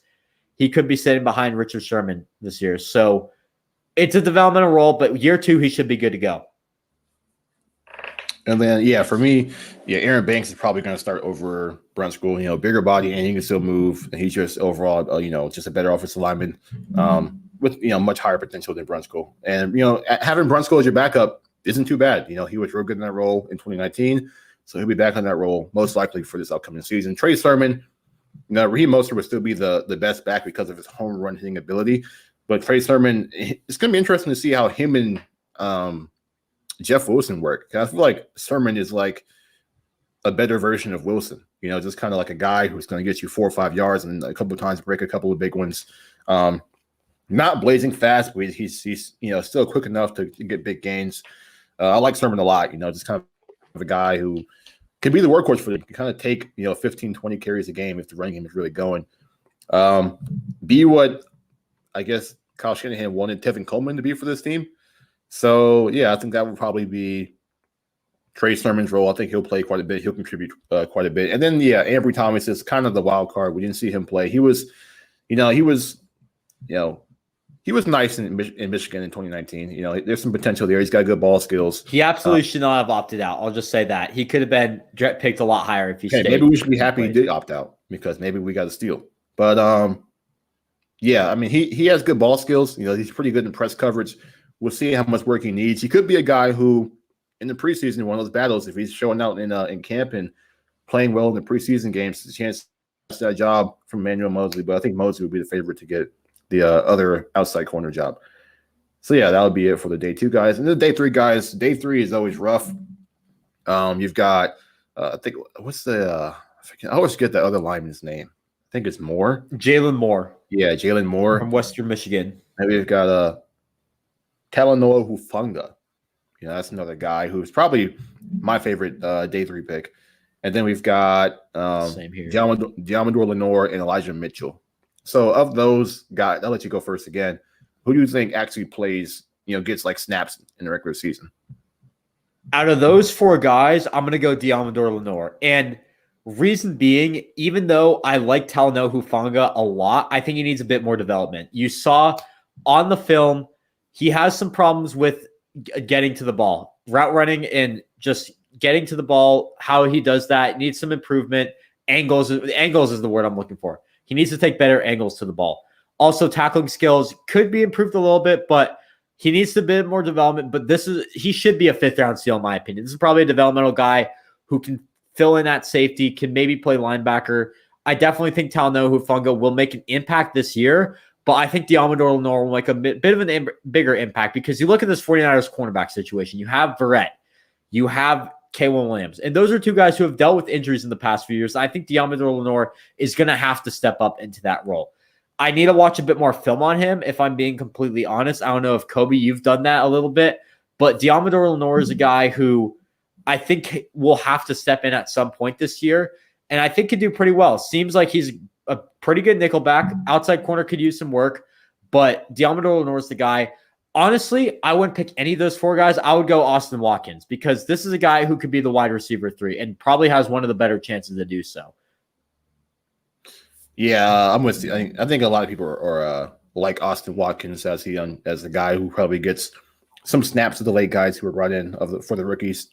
He could be sitting behind Richard Sherman this year. So it's a developmental role, but year 2, he should be good to go. And then, for me, Aaron Banks is probably going to start over Brunskill. Bigger body, and he can still move. And he's just overall, just a better offensive lineman with, much higher potential than Brunskill. And, having Brunskill as your backup isn't too bad. He was real good in that role in 2019. So he'll be back on that role most likely for this upcoming season. Trey Sermon, Raheem Mostert would still be the best back because of his home run hitting ability. But Trey Sermon, it's going to be interesting to see how him and Jeff Wilson work. I feel like Sermon is like a better version of Wilson. Just kind of like a guy who's going to get you 4 or 5 yards and a couple of times break a couple of big ones. Not blazing fast, but he's still quick enough to get big gains. I like Sermon a lot. Just kind of a guy who can be the workhorse for them. Can kind of take 15, 20 carries a game if the running game is really going. Be what I guess Kyle Shanahan wanted Tevin Coleman to be for this team. So I think that would probably be Trey Sermon's role. I think he'll play quite a bit. He'll contribute quite a bit. And then Ambry Thomas is kind of the wild card. We didn't see him play. He was nice in Michigan in 2019. There's some potential there. He's got good ball skills. He absolutely should not have opted out. I'll just say that. He could have been picked a lot higher if he stayed. Maybe we should be happy he did opt out because maybe we got a steal. But, I mean, he has good ball skills. He's pretty good in press coverage. We'll see how much work he needs. He could be a guy who, in the preseason, one of those battles, if he's showing out in camp and playing well in the preseason games, there's a chance to get that job from Emmanuel Mosley. But I think Mosley would be the favorite to get the other outside corner job. So, that would be it for the day 2 guys. And the day 3 guys, day 3 is always rough. You've got I think what's the I always forget the other lineman's name. I think it's Moore. Jalen Moore. Yeah, Jalen Moore from Western Michigan. And we've got Talanoa Hufanga. That's another guy who's probably my favorite day 3 pick. And then we've got Same here. Diamondor Lenore and Elijah Mitchell. So of those guys, I'll let you go first again. Who do you think actually plays, gets like snaps in the regular season? Out of those 4 guys, I'm going to go Diamondor Lenore. And reason being, even though I like Talanoa Hufanga a lot, I think he needs a bit more development. You saw on the film, he has some problems with getting to the ball, route running, and just getting to the ball. How he does that needs some improvement. Angles is the word I'm looking for. He needs to take better angles to the ball. Also, tackling skills could be improved a little bit, but he needs a bit more development. But he should be a 5th round steal, in my opinion. This is probably a developmental guy who can fill in at safety, can maybe play linebacker. I definitely think Talanoa Hufanga will make an impact this year, but I think Diamondor Lenore will make a bit of a bigger impact because you look at this 49ers cornerback situation. You have Verrett, you have K'Waun Williams, and those are 2 guys who have dealt with injuries in the past few years. I think Diamondor Lenore is going to have to step up into that role. I need to watch a bit more film on him, if I'm being completely honest. I don't know if, Kobe, you've done that a little bit, but Diamondor Lenore is a guy who I think will have to step in at some point this year, and I think could do pretty well. Seems like he's a pretty good nickelback. Outside corner could use some work, but Diamondor Lenore is the guy. Honestly, I wouldn't pick any of those 4 guys. I would go Austin Watkins because this is a guy who could be the wide receiver 3 and probably has one of the better chances to do so. Yeah, I'm with you. I think a lot of people are like Austin Watkins as the guy who probably gets some snaps to the late guys who are brought in for the rookies.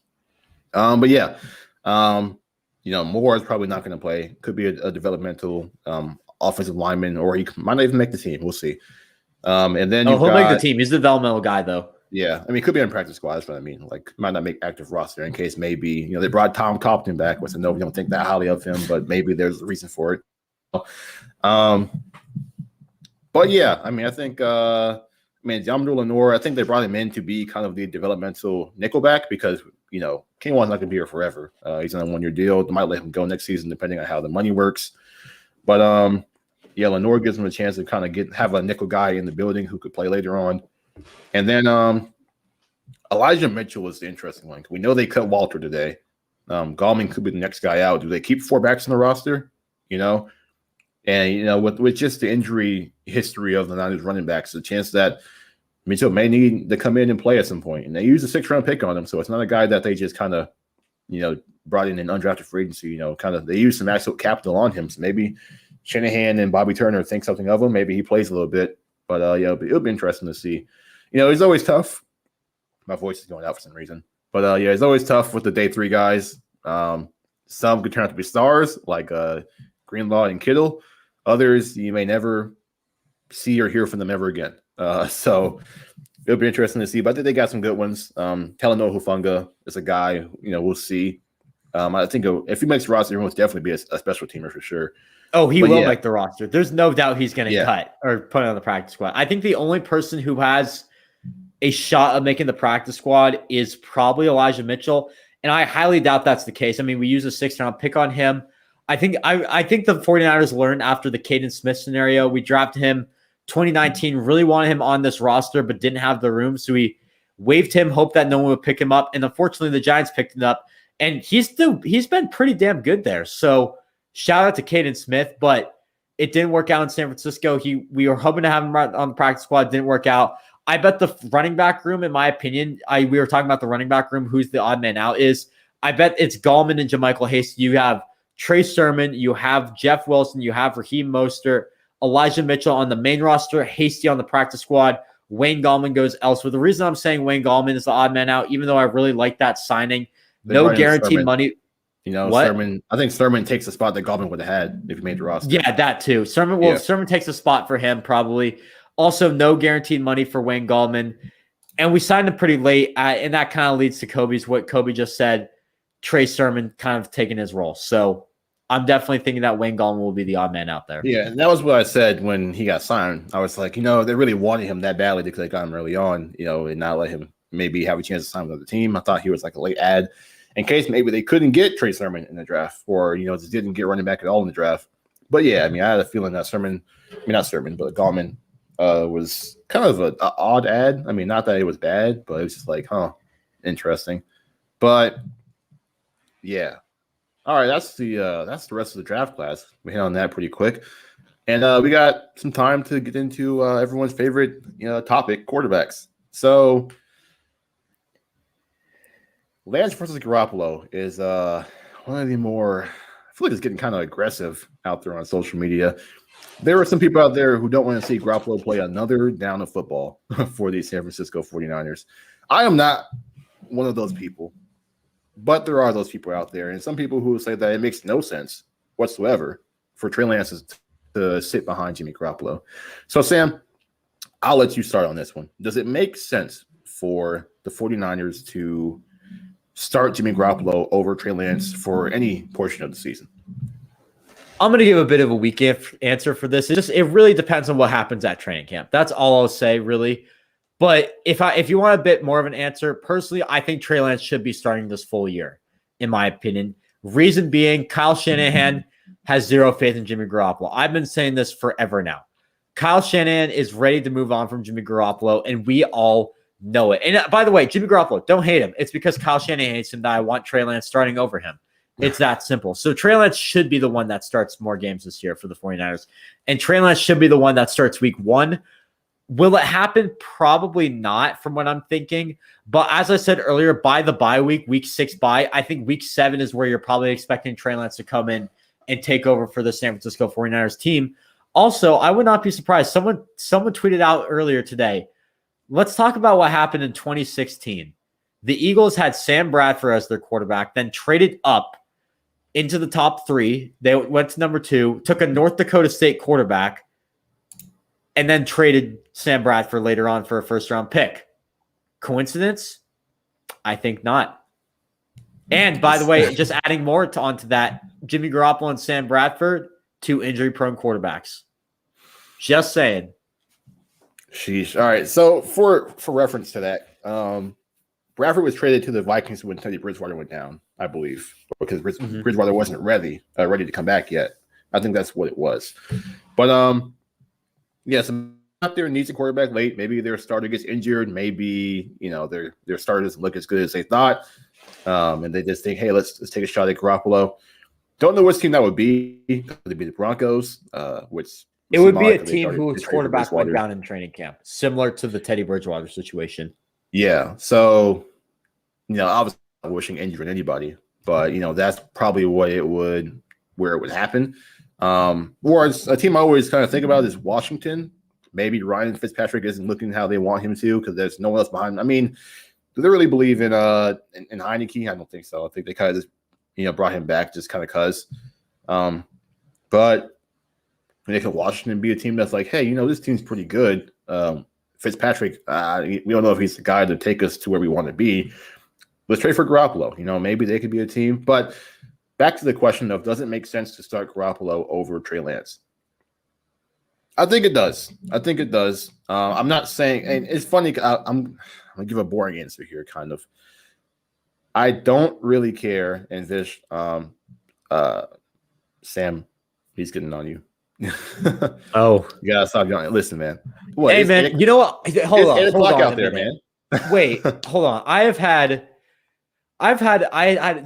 But yeah, Moore is probably not going to play. Could be a developmental offensive lineman, or he might not even make the team. We'll see. And then he'll make the team. He's a developmental guy, though. Yeah, I mean, he could be on practice squad. That's what I mean. Like, might not make active roster in case maybe they brought Tom Compton back. Which I know we don't think that highly of him, but maybe there's a reason for it. But yeah, I mean, I think Diamondor Lenore, I think they brought him in to be kind of the developmental nickelback because K'Waun's not going to be here forever. He's on a 1-year deal. They might let him go next season depending on how the money works. But Lenore gives him a chance to kind of have a nickel guy in the building who could play later on. And then Elijah Mitchell was the interesting one. We know they cut Walter today. Gallman could be the next guy out. Do they keep 4 backs on the roster? And with just the injury history of the Niners running backs, the chance that Mitchell may need to come in and play at some point. And they used a 6th round pick on him, so it's not a guy that they just kind of brought in an undrafted free agency. They used some actual capital on him. So maybe Shanahan and Bobby Turner think something of him. Maybe he plays a little bit, but it'll be interesting to see. It's always tough. My voice is going out for some reason, but it's always tough with the day 3 guys. Some could turn out to be stars like Greenlaw and Kittle. Others you may never see or hear from them ever again. So it'll be interesting to see. But I think they got some good ones. Talanoa Hufanga is a guy, we'll see. I think if he makes the roster, he will definitely be a special teamer for sure. Oh, he will make the roster. There's no doubt he's going to cut or put on the practice squad. I think the only person who has a shot of making the practice squad is probably Elijah Mitchell. And I highly doubt that's the case. I mean, we use a 6th round pick on him. I think the 49ers learned after the Caden Smith scenario. We drafted him 2019, really wanted him on this roster, but didn't have the room. So we waived him, hoped that no one would pick him up. And unfortunately, the Giants picked him up. And he's been pretty damn good there. So shout out to Caden Smith, but it didn't work out in San Francisco. We were hoping to have him on the practice squad. Didn't work out. I bet the running back room, in my opinion, we were talking about the running back room, who's the odd man out is. I bet it's Gallman and JaMychal Hasty. You have Trey Sermon, you have Jeff Wilson, you have Raheem Mostert, Elijah Mitchell on the main roster, Hasty on the practice squad. Wayne Gallman goes elsewhere. The reason I'm saying Wayne Gallman is the odd man out, even though I really like that signing, no guaranteed money. Sermon. I think Sermon takes the spot that Gallman would have had if he made the roster. Yeah, that too. Sermon takes a spot for him probably. Also, no guaranteed money for Wayne Gallman, and we signed him pretty late. And that kind of leads to what Kobe just said. Trey Sermon kind of taking his role. So I'm definitely thinking that Wayne Gallman will be the odd man out there. Yeah, and that was what I said when he got signed. I was like, they really wanted him that badly because they got him early on, and not let him maybe have a chance to sign with the team. I thought he was like a late ad. in case maybe they couldn't get Trey Sermon in the draft, or just didn't get running back at all in the draft. But yeah, I mean, I had a feeling that but Gallman was kind of an odd ad. I mean, not that it was bad, but it was just like, interesting. But yeah, all right, that's the rest of the draft class. We hit on that pretty quick, and we got some time to get into everyone's favorite topic, quarterbacks. So Lance versus Garoppolo is one of the more. I feel like it's getting kind of aggressive out there on social media. There are some people out there who don't want to see Garoppolo play another down of football for the San Francisco 49ers. I am not one of those people, but there are those people out there, and some people who say that it makes no sense whatsoever for Trey Lance to sit behind Jimmy Garoppolo. So, Sam, I'll let you start on this one. Does it make sense for the 49ers to start Jimmy Garoppolo over Trey Lance for any portion of the season? I'm going to give a bit of a weak answer for this. It really depends on what happens at training camp. That's all I'll say, really. But if you want a bit more of an answer, personally, I think Trey Lance should be starting this full year, in my opinion. Reason being, Kyle Shanahan has zero faith in Jimmy Garoppolo. I've been saying this forever now. Kyle Shanahan is ready to move on from Jimmy Garoppolo, and we all know it. And by the way, Jimmy Garoppolo, don't hate him. It's because Kyle Shanahan hates him that I want Trey Lance starting over him. It's that simple. So Trey Lance should be the one that starts more games this year for the 49ers. And Trey Lance should be the one that starts week 1. Will it happen? Probably not from what I'm thinking. But as I said earlier, by the bye week 6 bye, I think week 7 is where you're probably expecting Trey Lance to come in and take over for the San Francisco 49ers team. Also, I would not be surprised. Someone tweeted out earlier today, let's talk about what happened in 2016. The Eagles had Sam Bradford as their quarterback, then traded up into the top 3. They went to number 2, took a North Dakota State quarterback, and then traded Sam Bradford later on for a first-round pick. Coincidence? I think not. And by the way, just adding more onto that, Jimmy Garoppolo and Sam Bradford, 2 injury-prone quarterbacks. Just saying. Sheesh. All right. So for reference to that, Bradford was traded to the Vikings when Teddy Bridgewater went down, I believe, because Bridgewater wasn't ready to come back yet. I think that's what it was. But yeah, so out there needs a quarterback late. Maybe their starter gets injured. Maybe their starter doesn't look as good as they thought, and they just think, hey, let's take a shot at Garoppolo. Don't know which team that would be. Could it be the Broncos? Which it would be a team whose quarterback went down in training camp, similar to the Teddy Bridgewater situation. Yeah, so obviously not wishing injury on anybody, but that's probably where it would happen. Or a team I always kind of think about is Washington. Maybe Ryan Fitzpatrick isn't looking how they want him to because there's no one else behind him. I mean, do they really believe in Heineke? I don't think so. I think they kind of just brought him back just kind of cause. But they can Washington be a team that's like, hey, this team's pretty good. Fitzpatrick, we don't know if he's the guy to take us to where we want to be. Let's trade for Garoppolo. Maybe they could be a team. But back to the question of, does it make sense to start Garoppolo over Trey Lance? I think it does. I'm not saying, and it's funny. I'm going to give a boring answer here, kind of. I don't really care. And Vish, Sam, he's getting on you. Oh, you gotta stop yelling. Listen, man. Hey, man. You know what? Hold on. Hold on out there, man. Wait, hold on. I had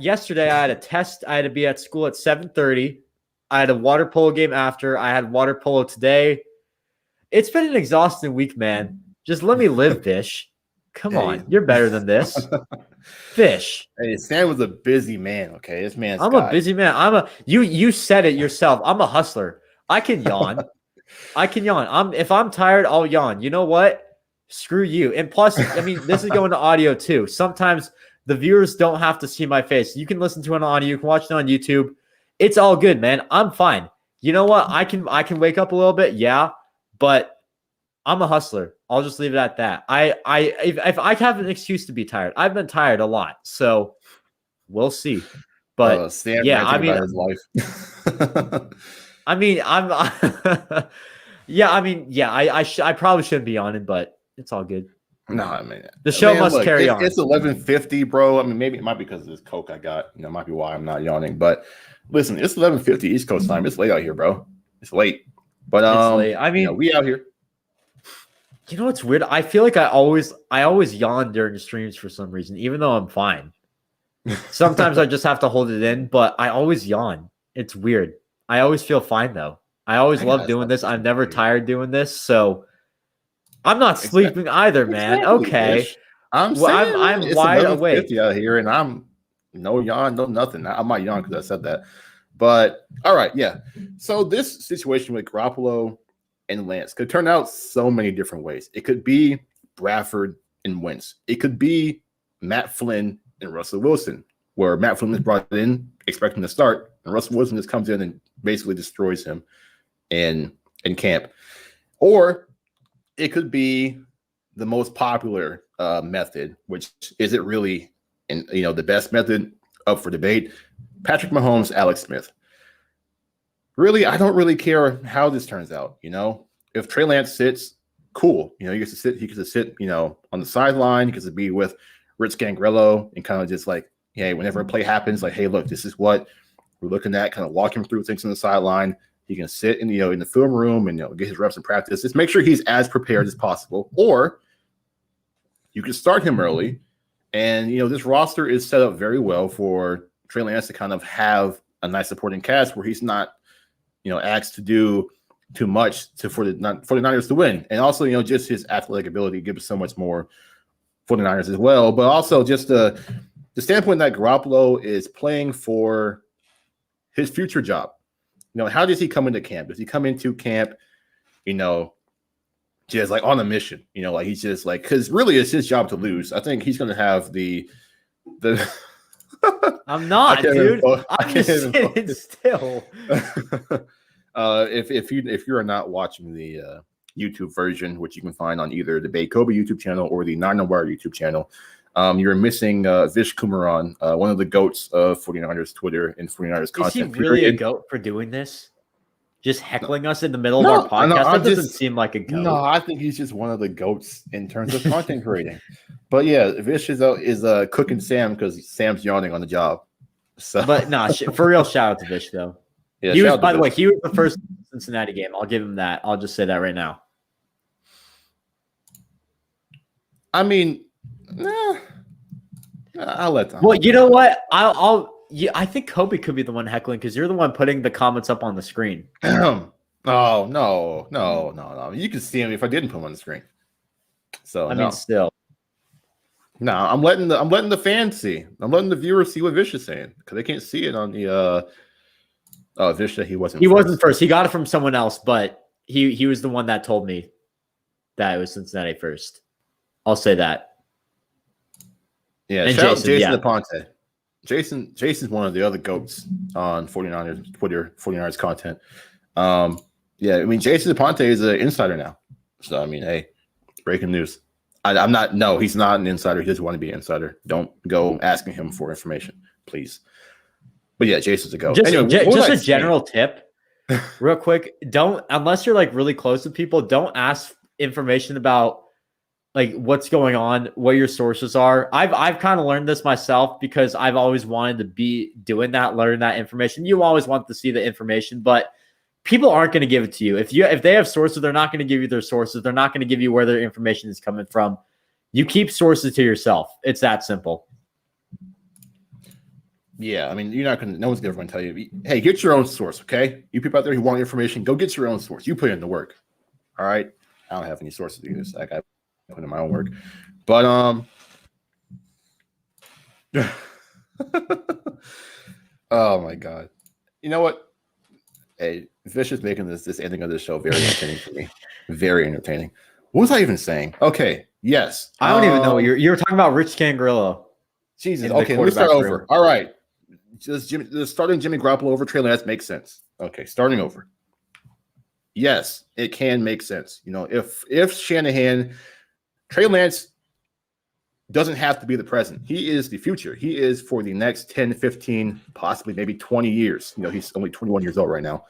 yesterday. I had a test. I had to be at school at 7:30. I had a water polo game after. I had water polo today. It's been an exhausting week, man. Just let me live, Fish. Come on, you're better than this, Fish. Hey, Sam was a busy man. Okay, this man's. I'm a busy man. You said it yourself. I'm a hustler. I can yawn. If I'm tired, I'll yawn. You know what? Screw you. And plus, I mean, this is going to audio too. Sometimes the viewers don't have to see my face. You can listen to it on audio. You can watch it on YouTube. It's all good, man. I'm fine. You know what? I can wake up a little bit, yeah, but I'm a hustler. I'll just leave it at that. If I have an excuse to be tired, I've been tired a lot, so we'll see. But yeah, I mean, his life. I mean, I probably shouldn't be on it, but it's all good. No, I mean The show must look, carry on. It's 11:50, bro. I mean, maybe it might be because of this Coke I got. It might be why I'm not yawning. But listen, it's 11:50 East Coast time. It's late out here, bro. It's late. But It's late. I mean, we out here. You know what's weird? I feel like I always yawn during streams for some reason, even though I'm fine. Sometimes I just have to hold it in, but I always yawn. It's weird. I always feel fine though. I always love doing this. I'm never tired doing this, so I'm not sleeping either, man. Okay. I'm saying I'm wide awake out here, and I'm no yawn, no nothing. I might yawn because I said that. But all right, yeah. So this situation with Garoppolo and Lance could turn out so many different ways. It could be Bradford and Wentz. It could be Matt Flynn and Russell Wilson, where Matt Flynn was brought in expecting to start, and Russell Wilson just comes in and basically destroys him in camp. Or it could be the most popular method, which isn't really the best method up for debate. Patrick Mahomes, Alex Smith. Really, I don't really care how this turns out. If Trey Lance sits, cool. He gets to sit. He gets to sit. On the sideline. He gets to be with Rich Gangrello and kind of just like, hey, whenever a play happens, like, hey, look, this is what we're looking at. Kind of walk him through things on the sideline. He can sit in the film room and get his reps in practice. Just make sure he's as prepared as possible. Or you can start him early, and this roster is set up very well for Trey Lance to kind of have a nice supporting cast where he's not asked to do too much for the Niners to win. And also, just his athletic ability gives so much more for the Niners as well. But also just the standpoint that Garoppolo is playing for his future job. How does he come into camp? Does he come into camp, just like on a mission? Like he's just like, because really it's his job to lose. I think he's going to have the I'm not, dude. I'm just sitting still. If you are not watching the YouTube version, which you can find on either the Bay Kobe YouTube channel or the 9-on-Wire YouTube channel, you're missing Vish Kumaran, one of the GOATs of 49ers Twitter and 49ers content. Is he really a GOAT for doing this? Just heckling us in the middle of our podcast? That doesn't seem like a GOAT. No, I think he's just one of the GOATs in terms of content creating. But yeah, Vish is cooking Sam because Sam's yawning on the job. So, but no, for real, shout out to Vish though. Yeah, he was, by the way, he was the first Cincinnati game. I'll give him that. I'll just say that right now. I mean, I'll let them. Well, you know what? I think Kobe could be the one heckling because you're the one putting the comments up on the screen. Oh no! You can see him if I didn't put him on the screen. So I mean, still. No, I'm letting the fans see. I'm letting the viewers see what Vish is saying because they can't see it on the Vish that he wasn't. He wasn't first. He got it from someone else, but he was the one that told me that it was Cincinnati first. I'll say that. Yeah, and shout out Jason Aponte. Jason's one of the other GOATs on 49ers Twitter, 49ers content. Yeah, I mean, Jason Aponte is an insider now. So, I mean, hey, breaking news. I'm not. No, he's not an insider. He doesn't want to be an insider. Don't go asking him for information, please. But yeah, Jason's a GOAT. Just a general tip, real quick. Don't, unless you're like really close to people, don't ask information about like what's going on, what your sources are. I've kind of learned this myself because I've always wanted to be doing that, learn that information. You always want to see the information, but people aren't going to give it to you. If they have sources, they're not going to give you their sources. They're not going to give you where their information is coming from. You keep sources to yourself. It's that simple. Yeah, I mean, no one's going to tell you, hey, get your own source, okay? You people out there who want information, go get your own source. You put in the work, all right? I don't have any sources either, so I got to put in my own work. But, oh, my God. You know what? Hey, Vish is making this ending of this show very entertaining for me. Very entertaining. What was I even saying? Okay, yes. I don't even know. You're talking about Rich Cangrillo. Jesus. Okay, let me start over. All right. Just starting Jimmy Garoppolo over Trey Lance makes sense. Okay, starting over. Yes, it can make sense. If Shanahan, Trey Lance doesn't have to be the present. He is the future. He is for the next 10, 15, possibly maybe 20 years. He's only 21 years old right now.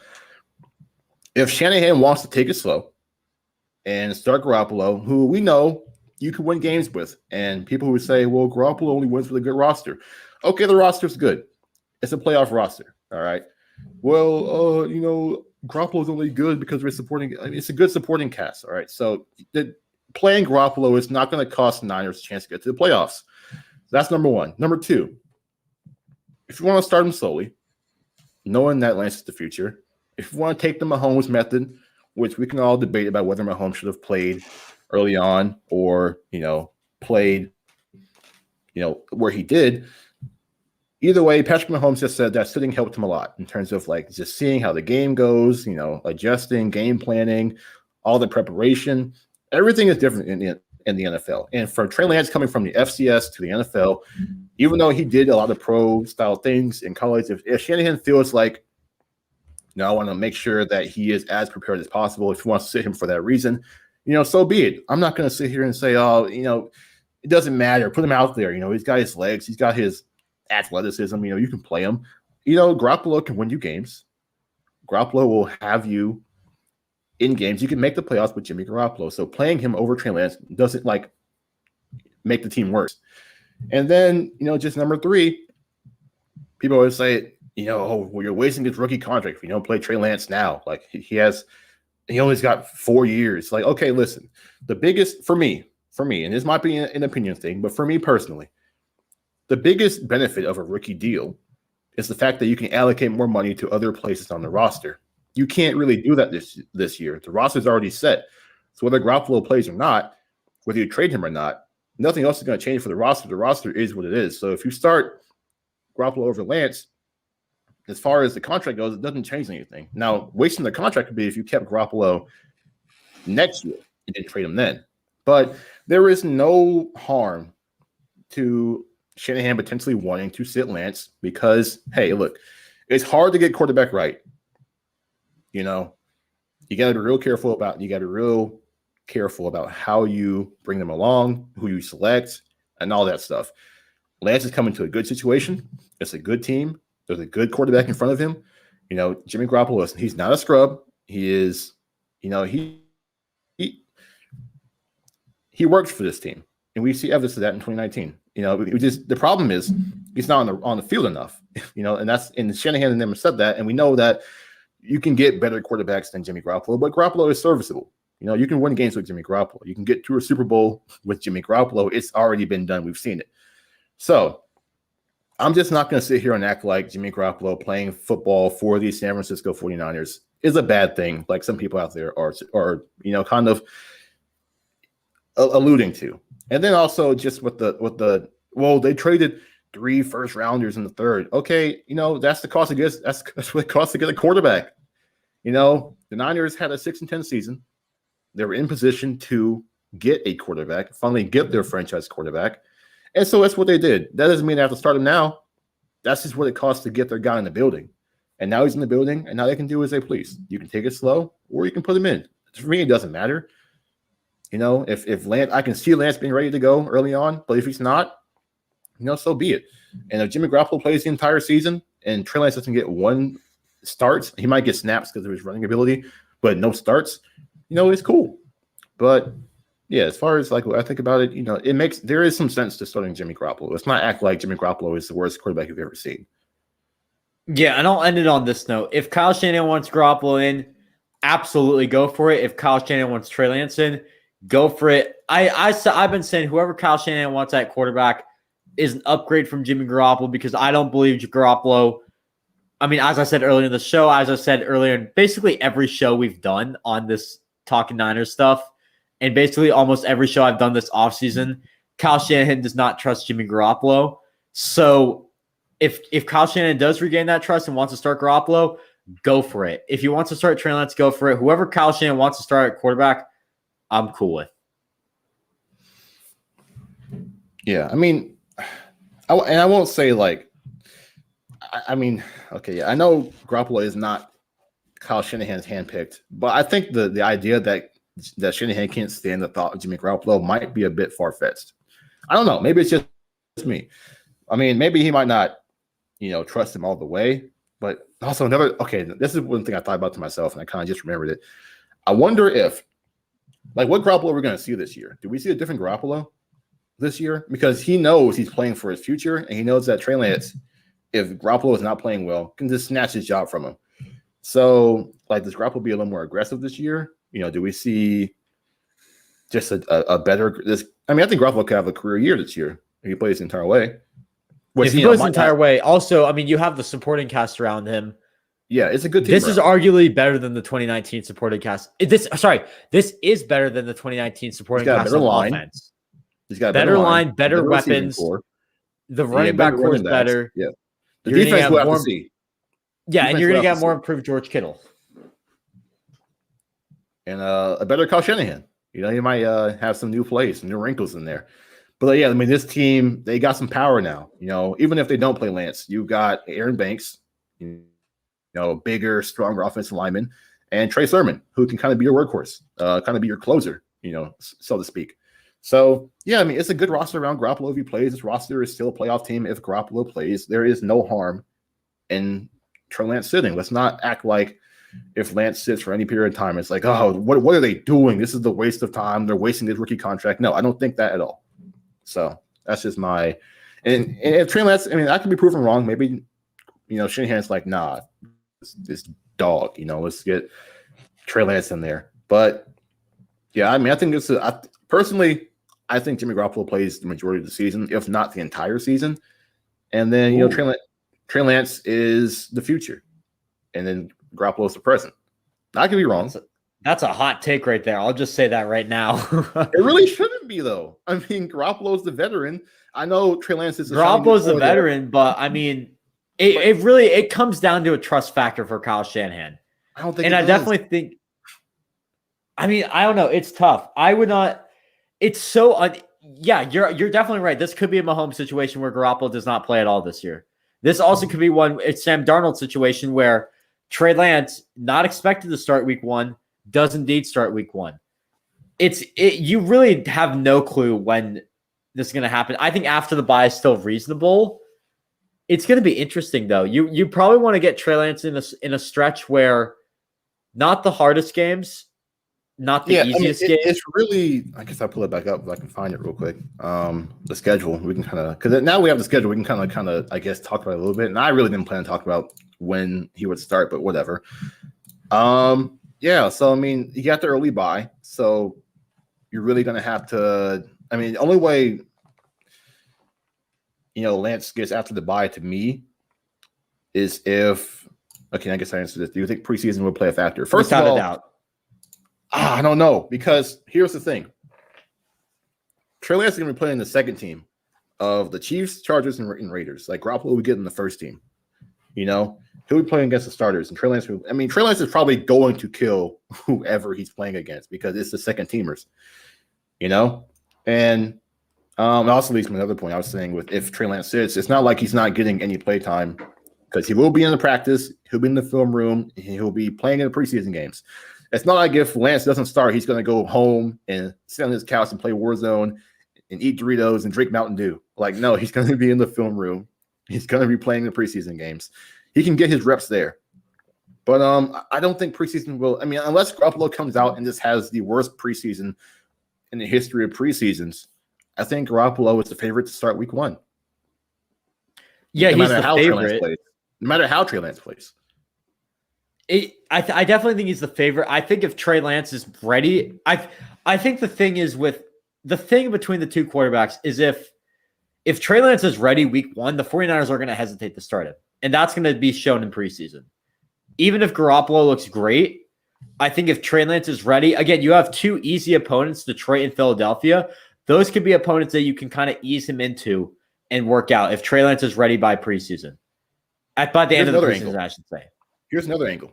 If Shanahan wants to take it slow and start Garoppolo, who we know you can win games with. And people who say, well, Garoppolo only wins with a good roster. Okay, the roster's good. It's a playoff roster. All right. Well, Garoppolo's only good because it's a good supporting cast. All right. So playing Garoppolo is not going to cost the Niners a chance to get to the playoffs. That's number one. Number two, if you want to start him slowly, knowing that Lance is the future, if you want to take the Mahomes method, which we can all debate about whether Mahomes should have played early on or, played, where he did. Either way, Patrick Mahomes just said that sitting helped him a lot in terms of like just seeing how the game goes, adjusting, game planning, all the preparation. Everything is different in the NFL. And for Trey Lance coming from the FCS to the NFL, even though he did a lot of pro-style things in college, if Shanahan feels like, I want to make sure that he is as prepared as possible, if he wants to sit him for that reason, so be it. I'm not going to sit here and say, it doesn't matter. Put him out there. He's got his legs. He's got his athleticism. You can play him. Garoppolo can win you games. Garoppolo will have you in games. You can make the playoffs with Jimmy Garoppolo. So playing him over Trey Lance doesn't make the team worse. And then, just number three, people always say, you're wasting his rookie contract if you don't play Trey Lance now. Like he only's got 4 years. Like, okay, listen, the biggest for me, and this might be an opinion thing, but for me personally, the biggest benefit of a rookie deal is the fact that you can allocate more money to other places on the roster. You can't really do that this year. The roster's already set. So whether Garoppolo plays or not, whether you trade him or not, nothing else is going to change for the roster. The roster is what it is. So if you start Garoppolo over Lance, as far as the contract goes, it doesn't change anything. Now, wasting the contract would be if you kept Garoppolo next year and didn't trade him then. But there is no harm to Shanahan potentially wanting to sit Lance because, hey, look, it's hard to get quarterback right. You got to be real careful about how you bring them along, who you select, and all that stuff. Lance is coming to a good situation. It's a good team. There's a good quarterback in front of him. Jimmy Garoppolo, he's not a scrub. He is, he works for this team. And we see evidence of that in 2019. The problem is he's not on the field enough. And Shanahan and them have said that. And we know that you can get better quarterbacks than Jimmy Garoppolo, but Garoppolo is serviceable. You can win games with Jimmy Garoppolo. You can get to a Super Bowl with Jimmy Garoppolo. It's already been done. We've seen it. So I'm just not going to sit here and act like Jimmy Garoppolo playing football for the San Francisco 49ers is a bad thing, like some people out there are kind of alluding to. And then also just with the they traded 3 first-rounders in the third. Okay, that's the cost of that's what it costs to get a quarterback. The Niners had a 6-10 season. They were in position to get a quarterback, finally get their franchise quarterback. And so that's what they did. That doesn't mean they have to start him now. That's just what it costs to get their guy in the building. And now he's in the building, and now they can do as they please. You can take it slow, or you can put him in. For me, it doesn't matter. If Lance, I can see Lance being ready to go early on, but if he's not, so be it. And if Jimmy Garoppolo plays the entire season and Trey Lance doesn't get 1 start, he might get snaps because of his running ability, but no starts, it's cool. But yeah, as far as what I think about it, there is some sense to starting Jimmy Garoppolo. Let's not act like Jimmy Garoppolo is the worst quarterback you've ever seen. Yeah, and I'll end it on this note. If Kyle Shanahan wants Garoppolo in, absolutely go for it. If Kyle Shanahan wants Trey Lance in, go for it. I've been saying whoever Kyle Shanahan wants at quarterback is an upgrade from Jimmy Garoppolo because I don't believe Garoppolo. I mean, as I said earlier in the show, as I said earlier in basically every show we've done on this Talking Niners stuff, and basically almost every show I've done this offseason, Kyle Shanahan does not trust Jimmy Garoppolo. So if Kyle Shanahan does regain that trust and wants to start Garoppolo, go for it. If he wants to start Trey Lance, go for it. Whoever Kyle Shanahan wants to start at quarterback, I'm cool with. Yeah, I mean, I won't say okay, yeah, I know Garoppolo is not Kyle Shanahan's handpicked, but I think the idea that Shanahan can't stand the thought of Jimmy Garoppolo might be a bit far-fetched. I don't know. Maybe it's just me. I mean, maybe he might not, trust him all the way. But also this is one thing I thought about to myself, and I kind of just remembered it. I wonder if Like, what Garoppolo are we going to see this year? Do we see a different Garoppolo this year? Because he knows he's playing for his future, and he knows that Trey Lance, if Garoppolo is not playing well, can just snatch his job from him. So, like, does Garoppolo be a little more aggressive this year? Do we see just a better – I think Garoppolo could have a career year this year if he plays the entire way. If he goes the entire way. Also, you have the supporting cast around him. Yeah, it's a good team. This is arguably better than the 2019 supporting cast. This is better than the 2019 supporting cast on offense. He's got a better line, better weapons. The running back core is better. Yeah. The defense we'll have to see. Yeah, and you're going to get more improved George Kittle. And a better Kyle Shanahan. He might have some new plays, some new wrinkles in there. But yeah, this team, they got some power now. Even if they don't play Lance, you've got Aaron Banks, bigger, stronger offensive lineman, and Trey Sermon, who can kind of be your workhorse, kind of be your closer, so to speak. So yeah, it's a good roster around Garoppolo if he plays. This roster is still a playoff team if Garoppolo plays. There is no harm in Trey Lance sitting. Let's not act like if Lance sits for any period of time, it's like, oh, what are they doing? This is the waste of time. They're wasting his rookie contract. No, I don't think that at all. So that's just my and if Trey Lance, I could be proven wrong. Maybe Shanahan's like, nah, this dog. Let's get Trey Lance in there. But yeah, I think it's personally, I think Jimmy Garoppolo plays the majority of the season, if not the entire season. And then Trey Lance is the future, and then Garoppolo is the present. I could be wrong. That's a hot take right there. I'll just say that right now. It really shouldn't be, though. Garoppolo's the veteran. I know Trey Lance is Garoppolo's the veteran, but it comes down to a trust factor for Kyle Shanahan. I don't think, and I definitely think. I don't know. It's tough. I would not. It's so. Yeah, you're definitely right. This could be a Mahomes situation where Garoppolo does not play at all this year. This also could be it's Sam Darnold situation where Trey Lance, not expected to start week 1, does indeed start week 1. You really have no clue when this is going to happen. I think after the bye is still reasonable. It's going to be interesting, though. You probably want to get Trey Lance in a stretch where not the hardest games, not the easiest games. It's really, I guess I'll pull it back up if I can find it real quick. The schedule, we can kind of, because now we have the schedule, we can kind of, I guess, talk about it a little bit. And I really didn't plan to talk about when he would start, but whatever. Yeah, so you got the early bye, so you're really going to have to. The only way Lance gets after the bye to me is if. Okay, I guess I answered this. Do you think preseason will play a factor? First of all, I don't know, because here's the thing: Trey Lance is going to be playing the second team of the Chiefs, Chargers, and Raiders. Like Garoppolo would get in the first team. He'll be playing against the starters, and Trey Lance. Trey Lance is probably going to kill whoever he's playing against because it's the second teamers. And it also leads to another point I was saying with if Trey Lance sits, it's not like he's not getting any play time because he will be in the practice, he'll be in the film room, and he'll be playing in the preseason games. It's not like if Lance doesn't start, he's going to go home and sit on his couch and play Warzone and eat Doritos and drink Mountain Dew. Like, no, he's going to be in the film room. He's going to be playing the preseason games. He can get his reps there. But I don't think preseason will – unless Garoppolo comes out and just has the worst preseason in the history of preseasons, I think Garoppolo is the favorite to start week 1. Yeah, he's the favorite. No matter how Trey Lance plays. I definitely think he's the favorite. I think if Trey Lance is ready, I think the thing is with the thing between the two quarterbacks is if Trey Lance is ready week 1, the 49ers are going to hesitate to start him. And that's going to be shown in preseason. Even if Garoppolo looks great, I think if Trey Lance is ready, again, you have 2 easy opponents, Detroit and Philadelphia. Those could be opponents that you can kind of ease him into and work out if Trey Lance is ready by preseason. By the end of the preseason, I should say. Here's another angle.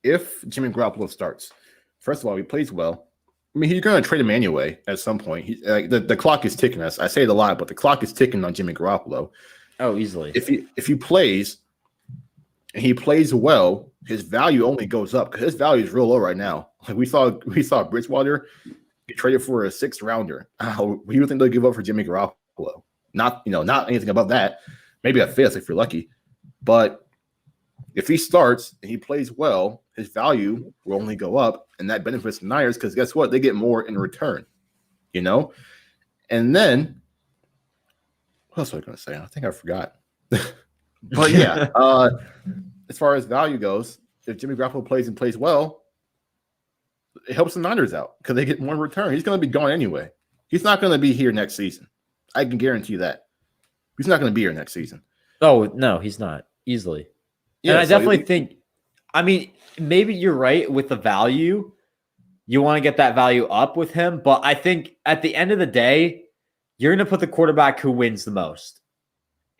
If Jimmy Garoppolo starts, first of all, he plays well. You're going to trade him anyway at some point. The clock is ticking. I say it a lot, but the clock is ticking on Jimmy Garoppolo. Oh, easily. If he plays and he plays well, his value only goes up because his value is real low right now. Like we saw Bridgewater get traded for a 6th rounder. What do you think they'll give up for Jimmy Garoppolo? Not anything above that. Maybe a 5th if you're lucky. But If he starts and he plays well, his value will only go up, and that benefits the Niners because guess what? They get more in return, you know? And then, what else was I going to say? I think I forgot. But yeah, as far as value goes, if Jimmy Garoppolo plays well, it helps the Niners out because they get more in return. He's going to be gone anyway. He's not going to be here next season. I can guarantee that. He's not going to be here next season. Oh, no, he's not. Easily. Yeah, and I definitely think, I mean, maybe you're right with the value. You want to get that value up with him. But I think at the end of the day, you're going to put the quarterback who wins the most.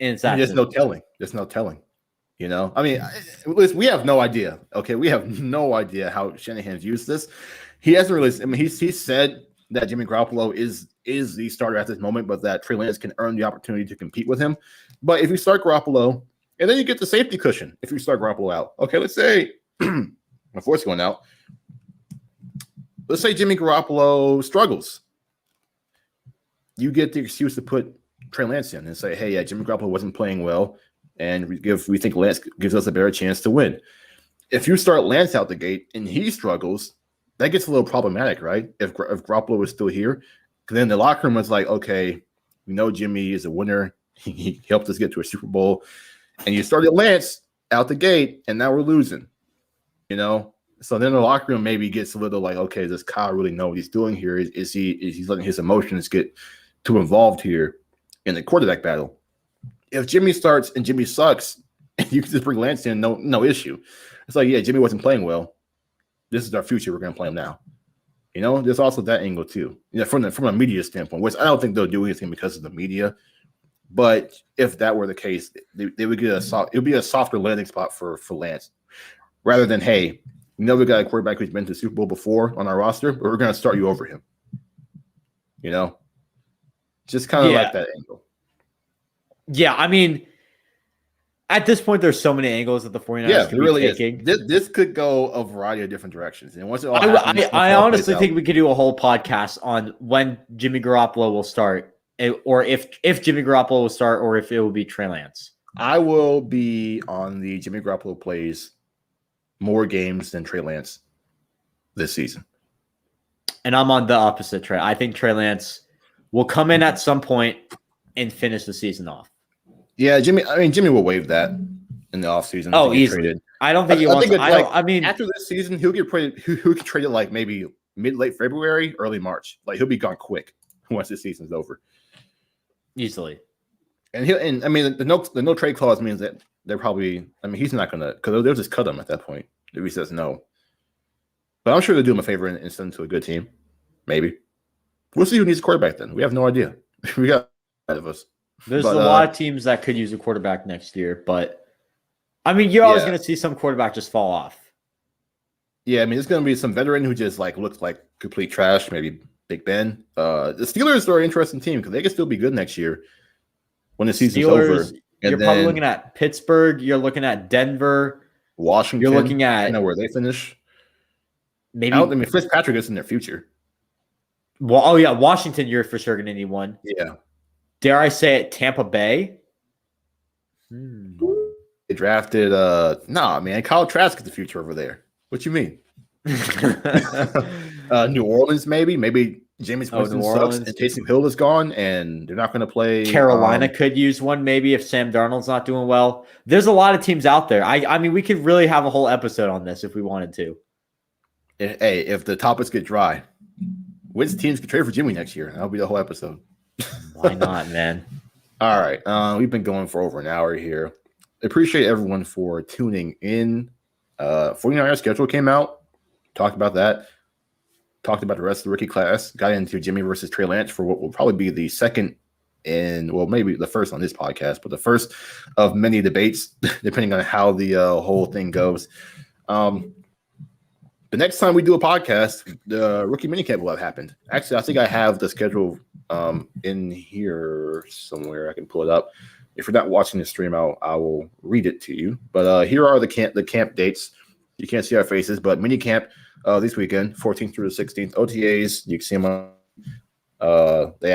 And it's there's no telling. There's no telling. You know, I mean, we have no idea. Okay, we have no idea how Shanahan's used this. He hasn't really. I mean, he said that Jimmy Garoppolo is the starter at this moment, but that Trey Lance can earn the opportunity to compete with him. But if you start Garoppolo, and then you get the safety cushion if you start Garoppolo out. Okay, let's say my fourth's going out. Let's say Jimmy Garoppolo struggles. You get the excuse to put Trey Lance in and say, hey, yeah, Jimmy Garoppolo wasn't playing well, and we think Lance gives us a better chance to win. If you start Lance out the gate and he struggles, that gets a little problematic, right? If Garoppolo is still here, then the locker room is like, okay, we know Jimmy is a winner. He helped us get to a Super Bowl. And you started Lance out the gate, and now we're losing, you know? So then the locker room maybe gets a little like, okay, does Kyle really know what he's doing here? Is he letting his emotions get too involved here in the quarterback battle? If Jimmy starts and Jimmy sucks, you can just bring Lance in, no issue. It's like, yeah, Jimmy wasn't playing well. This is our future. We're going to play him now. You know, there's also that angle too. You know, from a media standpoint, which I don't think they'll do anything because of the media. But if that were the case, they would get it would be a softer landing spot for Lance, rather than, hey, we know we got a quarterback who's been to the Super Bowl before on our roster, but we're going to start you over him. You know, just kind of like that angle. Yeah, I mean, at this point, there's so many angles that the 49ers could be taking. This could go a variety of different directions. And once it all happens, I honestly think we could do a whole podcast on when Jimmy Garoppolo will start, or if Jimmy Garoppolo will start, or if it will be Trey Lance. I will be on the Jimmy Garoppolo plays more games than Trey Lance this season. And I'm on the opposite Trey. I think Trey Lance will come in at some point and finish the season off. Yeah, Jimmy will waive that in the offseason. Oh, easily. I don't think he wants. I mean, after this season, he'll get traded like maybe late February, early March. Like he'll be gone quick once the season's over. Easily. And I mean the no trade clause means that they're probably. I mean, he's not gonna, because they'll just cut him at that point if he says no. But I'm sure they'll do him a favor and send him to a good team. Maybe. We'll see who needs a quarterback then. We have no idea. We got ahead of us. There's a lot of teams that could use a quarterback next year, but I mean, you're always going to see some quarterback just fall off. Yeah, I mean, there's going to be some veteran who just like looks like complete trash. Maybe Big Ben. The Steelers are an interesting team because they can still be good next year when the season's over. You're probably looking at Pittsburgh. You're looking at Denver. Washington. You're looking at where they finish. Maybe. I mean, Fitzpatrick is in their future. Well, oh yeah, Washington. You're for sure going to need one. Yeah. Dare I say it? Tampa Bay. They drafted. Nah, man. Kyle Trask is the future over there. What you mean? New Orleans, maybe. Maybe Jameis Winston sucks and Taysom Hill is gone, and they're not going to play. Carolina could use one, maybe, if Sam Darnold's not doing well. There's a lot of teams out there. I mean, we could really have a whole episode on this if we wanted to. Hey, if the topics get dry, which teams could trade for Jimmy next year? That'll be the whole episode. Why not, man? All right. We've been going for over an hour here. Appreciate everyone for tuning in. 49ers schedule came out. Talked about that. Talked about the rest of the rookie class. Got into Jimmy versus Trey Lance for what will probably be the second maybe the first on this podcast, but the first of many debates, depending on how the whole thing goes. The next time we do a podcast, the rookie minicamp will have happened. Actually, I think I have the schedule in here somewhere. I can pull it up. If you're not watching the stream, I will read it to you. But here are the camp dates. You can't see our faces, but minicamp this weekend, 14th through the 16th. OTAs, you can see them. They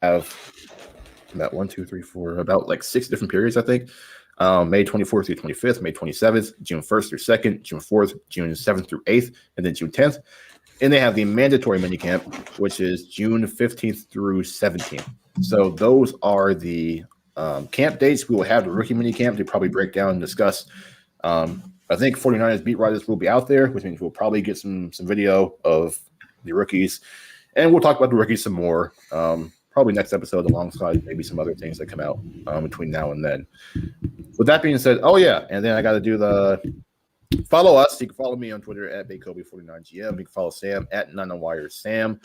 have about 1, 2, 3, 4, about like 6 different periods, I think. May 24th through 25th, May 27th, June 1st through 2nd, June 4th, June 7th through 8th, and then June 10th. And they have the mandatory minicamp, which is June 15th through 17th. So those are the camp dates. We will have the rookie minicamp to probably break down and discuss. I think 49ers beat writers will be out there, which means we'll probably get some video of the rookies. And we'll talk about the rookies some more. Probably next episode alongside maybe some other things that come out between now and then. With that being said, oh yeah, and then I got to do the follow us. You can follow me on Twitter at BayKobe49GM. You can follow Sam at None Sam.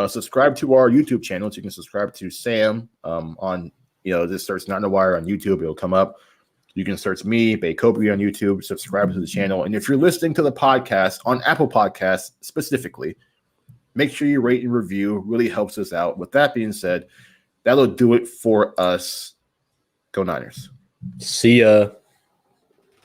Subscribe to our YouTube channel. So you can subscribe to Sam on, just search Not on Wire on YouTube. It'll come up. You can search me, BayKobe on YouTube. Subscribe to the channel. And if you're listening to the podcast on Apple Podcasts specifically, make sure you rate and review. Really helps us out. With that being said, that'll do it for us. Go Niners. See ya.